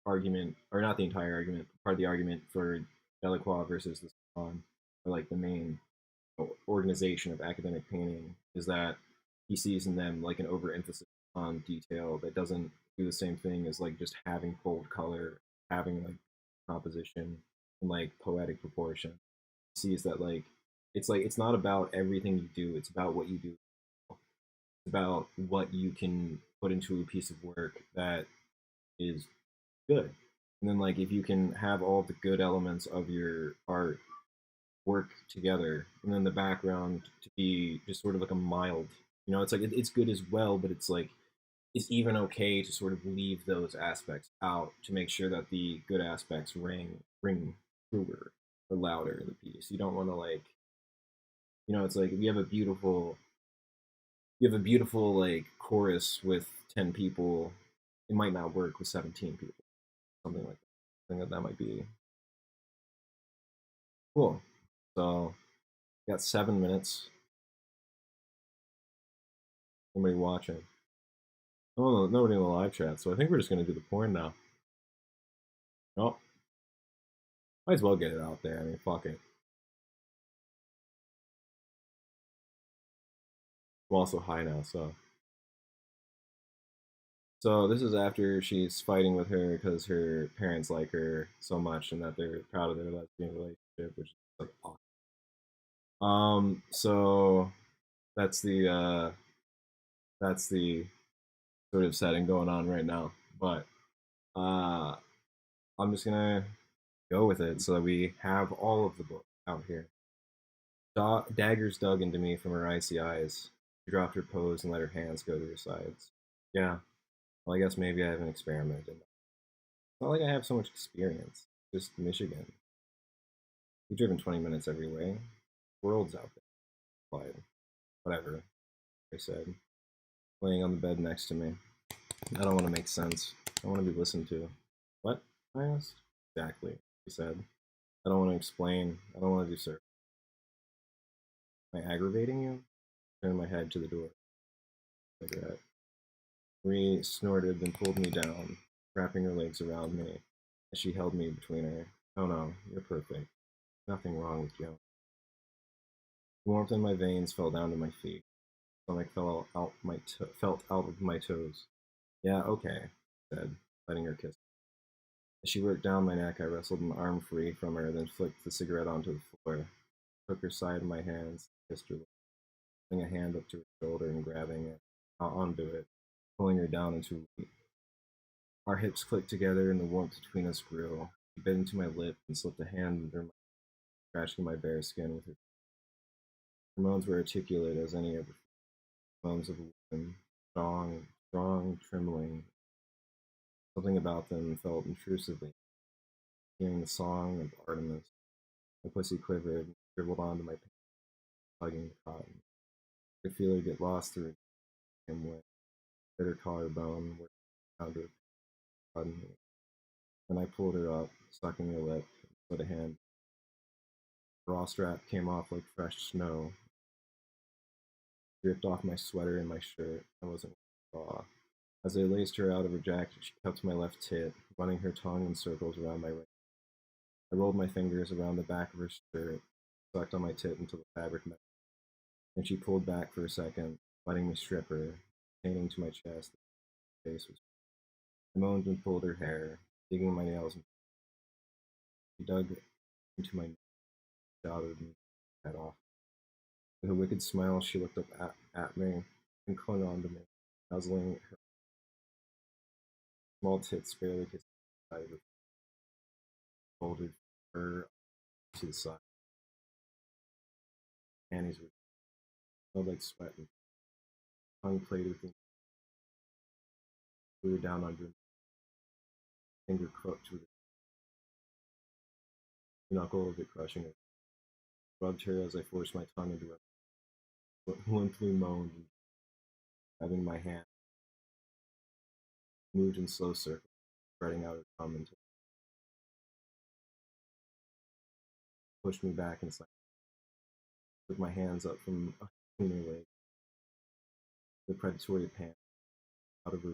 S1: argument, or not the entire argument, part of the argument for Delacroix versus the Salon, or like the main organization of academic painting is that he sees in them like an overemphasis on detail that doesn't do the same thing as like just having bold color, having like composition and like poetic proportion. He sees that like it's not about everything you do, it's about what you do. It's about what you can put into a piece of work that is good. And then like if you can have all the good elements of your art work together, and then the background to be just sort of like a mild, it's like it's good as well, but it's like it's even okay to sort of leave those aspects out to make sure that the good aspects ring truer or louder in the piece. You don't want to like, it's like if you have a beautiful like chorus with 10 people, it might not work with 17 people, something like that. I think that might be cool. So we got 7 minutes. Somebody watching. Oh, no, nobody in the live chat, so I think we're just gonna do the porn now. Oh, might as well get it out there. I mean, fuck it. I'm also high now, so this is after she's fighting with her because her parents like her so much and that they're proud of their lesbian relationship, which is like awesome. So that's the uh, that's the sort of setting going on right now. But uh, I'm just gonna go with it so that we have all of the book out here. Daggers dug into me from her icy eyes. She dropped her pose and let her hands go to her sides. Yeah, well, I guess maybe I haven't experimented. It's not like I have so much experience. Just Michigan. We've driven 20 minutes every way. World's out there. Quiet. Whatever, I said, laying on the bed next to me. I don't want to make sense. I want to be listened to. What? I asked. Exactly, he said. I don't want to explain. I don't want to do sir. Am I aggravating you? I turned my head to the door. Cigarette. Marie snorted, then pulled me down, wrapping her legs around me as she held me between her. Oh no, you're perfect. Nothing wrong with you. The warmth in my veins fell down to my feet. Stomach felt out of my toes. Yeah, okay, I said, letting her kiss. As she worked down my neck, I wrestled an arm free from her, then flicked the cigarette onto the floor. Took her side in my hands, kissed her, putting a hand up to her shoulder and grabbing it onto it, pulling her down into our hips clicked together and the warmth between us grew. She bit into my lip and slipped a hand under my, scratching my bare skin with her. Her moans were articulate as any of the moans of a woman, strong, strong, trembling. Something about them felt intrusively. Hearing the song of Artemis, my pussy quivered and dribbled onto my pants, hugging the cotton. I could feel her get lost through him with her collarbone where I found her cotton. Then I pulled her up, sucking her lip, and put a hand. The bra strap came off like fresh snow, ripped off my sweater and my shirt. I wasn't raw. As I laced her out of her jacket, she cupped my left tit, running her tongue in circles around my waist. I rolled my fingers around the back of her skirt, sucked on my tit until the fabric met. Then she pulled back for a second, letting me strip her, painting to my chest. Her face was. I moaned and pulled her hair, digging my nails. She dug into my neck, shouted me head off. With a wicked smile, she looked up at me and clung on to me, nuzzling her small tits barely kissing the side of her folded fur to the side. Panties were smelled like sweat and tongue played with me. Threw her down under finger crooked with a knuckle of it crushing her. Rubbed her as I forced my tongue into her. Limply moaned, and grabbing my hand, moved in slow circles, spreading out her thumb until pushed me back inside. Took my hands up from between her legs, the predatory pant out of her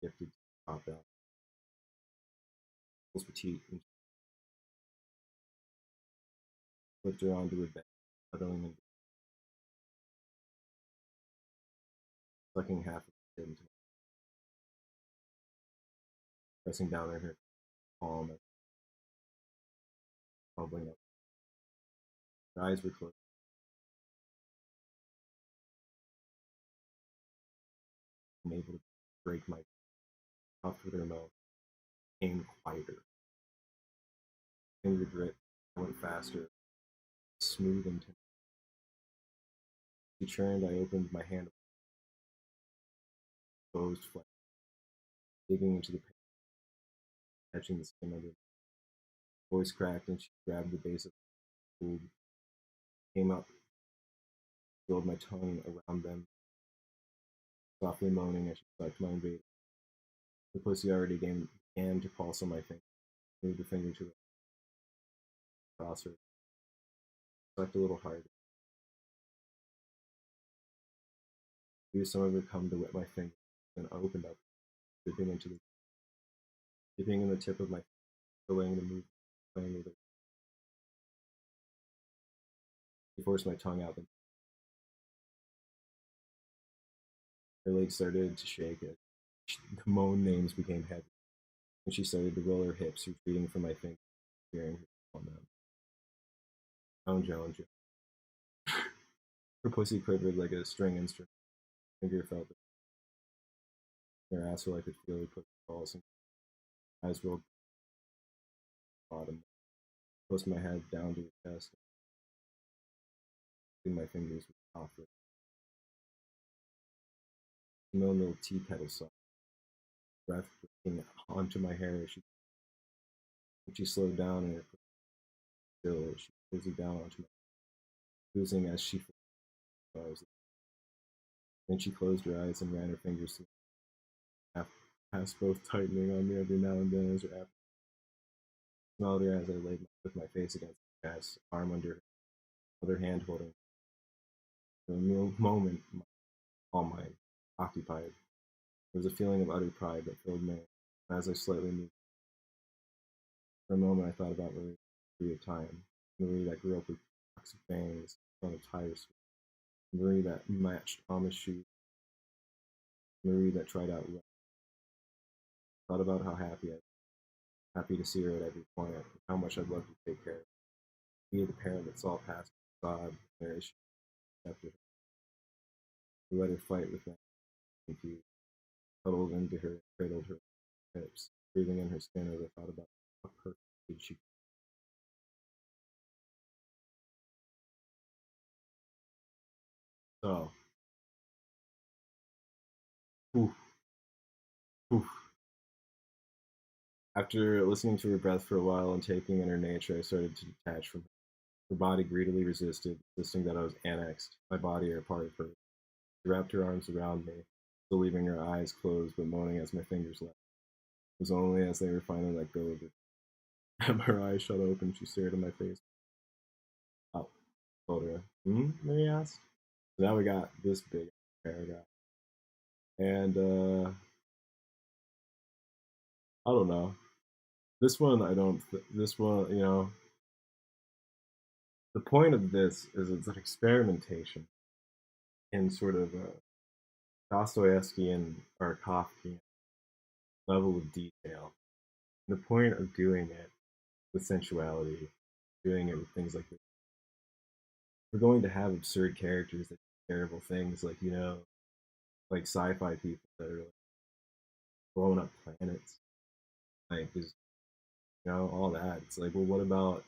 S1: gifted top down. Was petite and flipped her onto her bed, cuddling and sucking half of her into pressing down on her palm and fumbling up. Her eyes were closed, unable to break my puffed with her mouth, came quieter. Finger grip went faster, smooth and tender. She turned, I opened my hand, closed flat, digging into the pain, catching the skin under. Voice cracked and she grabbed the base of the food, came up, rolled my tongue around them, softly moaning as she sucked my invader. The pussy already began to pulse on my finger. Moved the finger to across her, sucked a little harder. Used some of her cum to wet my finger, then opened up, dipping in the tip of my finger, delaying the move, playing with it. She forced my tongue out. Her legs started to shake as the moan names became heavy, and she started to roll her hips, retreating from my fingers, hearing her on them. Joan, Joan, Joan. Her pussy quivered like a string instrument. Her finger felt it. Her asshole, I could feel her push balls, and eyes rolled to the bottom. Closed my head down to her chest, and my fingers were soft. No little tea kettle soft, breath dripping onto my hair as she slowed down and her still she closed down onto my losing as she was. Then she closed her eyes and ran her fingers through half past both tightening on me every now and then as her abdomen. Smelled her as I laid with my face against her chest, arm under her, other hand holding. For a moment, all mine, occupied. There was a feeling of utter pride that filled me. As I slightly moved, for a moment I thought about Marie of time, Marie that grew up with toxic fangs, in front of tires, Marie that matched Amish shoes, Marie that tried out. Thought about how happy to see her at every point, and how much I'd love to take care of her. Be the parent that saw past the facade, their issues, accepted her. Let her fight with them, confused, cuddled into her, cradled her hips, breathing in her skin as I thought about how perfect she. So, oof, oof. After listening to her breath for a while and taking in her nature, I started to detach from her. Her body greedily resisted, insisting that I was annexed, my body or a part of her. She wrapped her arms around me, still leaving her eyes closed but moaning as my fingers left. It was only as they were finally let go of it. Her eyes shut open, she stared in my face. Oh, told her. Mary asked. So now we got this big paragraph. And I don't know. This one, I don't. This one, the point of this is it's an experimentation in sort of a Dostoevskian or Kafkian level of detail. And the point of doing it with sensuality, doing it with things like this, we're going to have absurd characters that do terrible things, like like sci-fi people that are like blowing up planets, like just all that. It's like, well, what about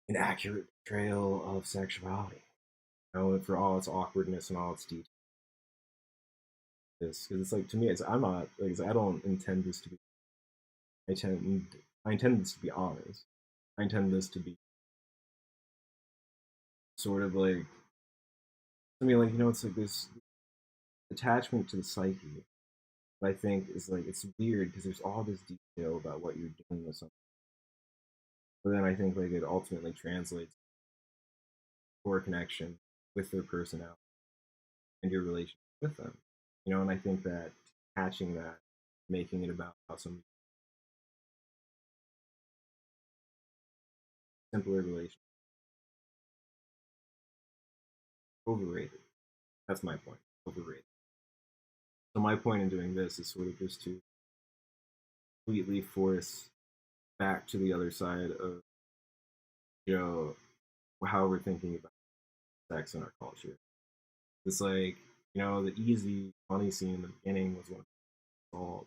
S1: an accurate portrayal of sexuality? For all its awkwardness and all its detail. this because it's like to me, it's I'm not like I don't intend this to be. I intend I intend this to be honest. I intend this to be sort of like I mean, like it's like this attachment to the psyche. I think is like it's weird because there's all this detail about what you're doing with something, but then I think like it ultimately translates for a connection with their personality and your relationship with them. And I think that catching that, making it about how some simpler relationship overrated. That's my point. Overrated. So my point in doing this is sort of just to completely force back to the other side of you know how we're thinking about sex in our culture. It's like the easy funny scene in the beginning was one all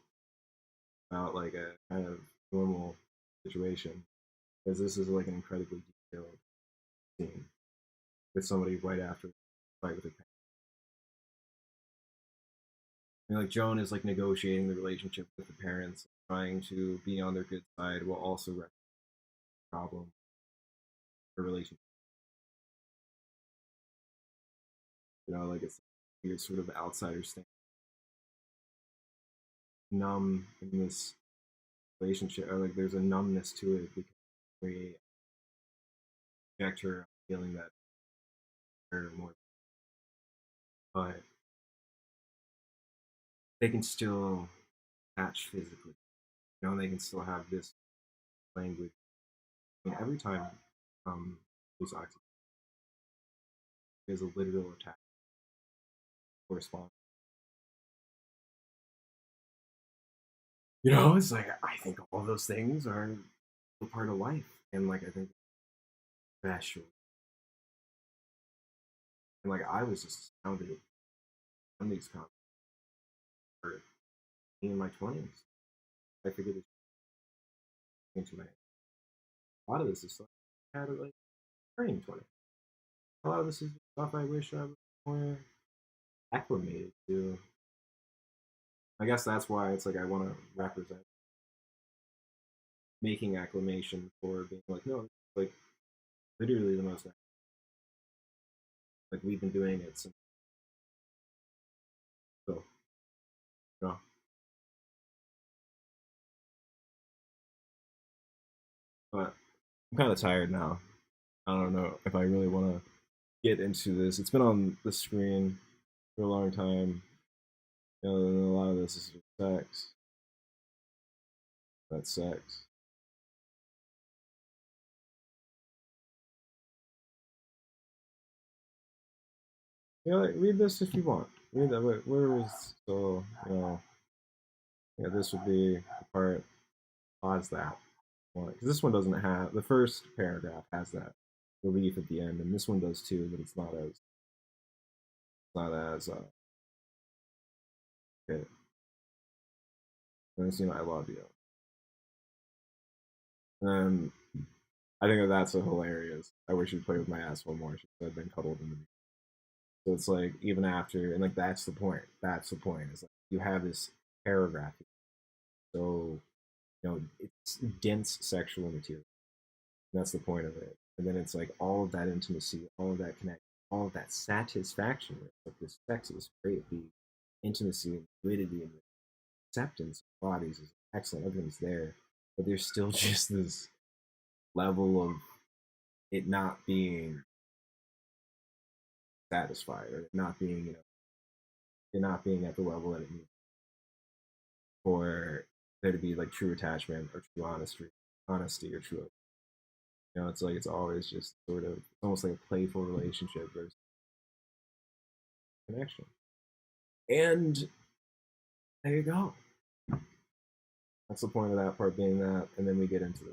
S1: about like a kind of normal situation, because this is like an incredibly detailed scene with somebody right after the fight with her parents. And like Joan is like negotiating the relationship with the parents, trying to be on their good side while also recognizing the problem her relationship. Like it's weird sort of outsider thing, numb in this relationship, or like there's a numbness to it because we project her feeling that they're more, but they can still attach physically. They can still have this language. I mean, every time there's oxygen, there's a literal attack corresponding. It's like I think all those things are a part of life, and like I think special. And like I was just astounded on these comments for in my 20s. I figured this into my a lot of this is stuff I had like turning 20. A lot of this is stuff I wish I was more acclimated to. I guess that's why it's like I want to represent making acclamation for being like no, like literally the most like we've been doing it since so you know. But I'm kind of tired now. I don't know if I really want to get into this. It's been on the screen for a long time. And a lot of this is just sex. That's sex. Like, read this if you want. Read that. Where was so yeah? This would be the part. Pause that. Because this one doesn't have the first paragraph has that relief at the end, and this one does too, but it's not as good. And it's I love you. And I think that's a hilarious. I wish you'd play with my ass one more. She said, been cuddled into me. So it's like even after, and like that's the point. That's the point. Is like you have this paragraph, so it's dense sexual material. And that's the point of it. And then it's like all of that intimacy, all of that connection, all of that satisfaction. Like this sex is great. The intimacy and fluidity and the acceptance of bodies is excellent. Everything's there, but there's still just this level of it not being satisfied, or not being it not being at the level that it needs for there to be like true attachment or true honesty or true. It's like it's always just sort of it's almost like a playful relationship versus connection. And there you go. That's the point of that part being that, and then we get into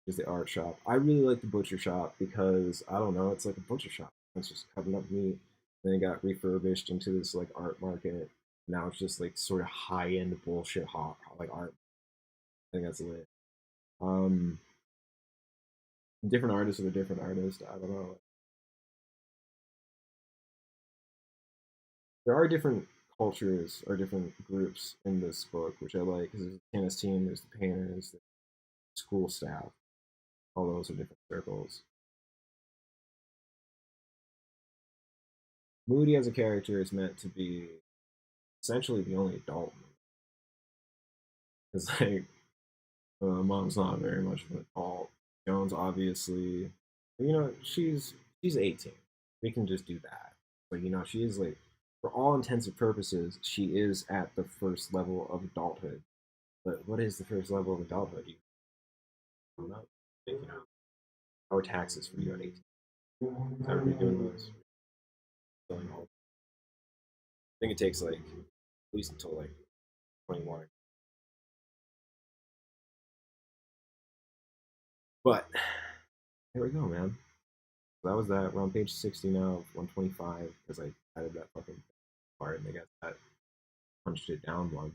S1: the art shop. I really like the butcher shop because I don't know, it's like a butcher shop. It's just cutting up meat. Then it got refurbished into this like art market. Now it's just like sort of high end bullshit hot like art. I think that's lit. Um, Different artists with a different artist. I don't know. There are different cultures or different groups in this book, which I like. Because there's the tennis team, there's the painters, the school staff. All those are different circles. Moody as a character is meant to be essentially the only adult. Because like mom's not very much of an adult. Jones obviously, she's 18. We can just do that. But she is like, for all intents and purposes, she is at the first level of adulthood. But what is the first level of adulthood? You don't know. How are taxes for you at 18? Is everybody doing this? I think it takes like at least until like 21. But here we go, man. So that was that. We're on page 60 now, 125, because I added that fucking part and I guess that punched it down one.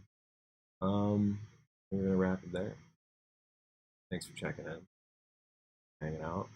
S1: We're gonna wrap it there. Thanks for checking in, hanging out.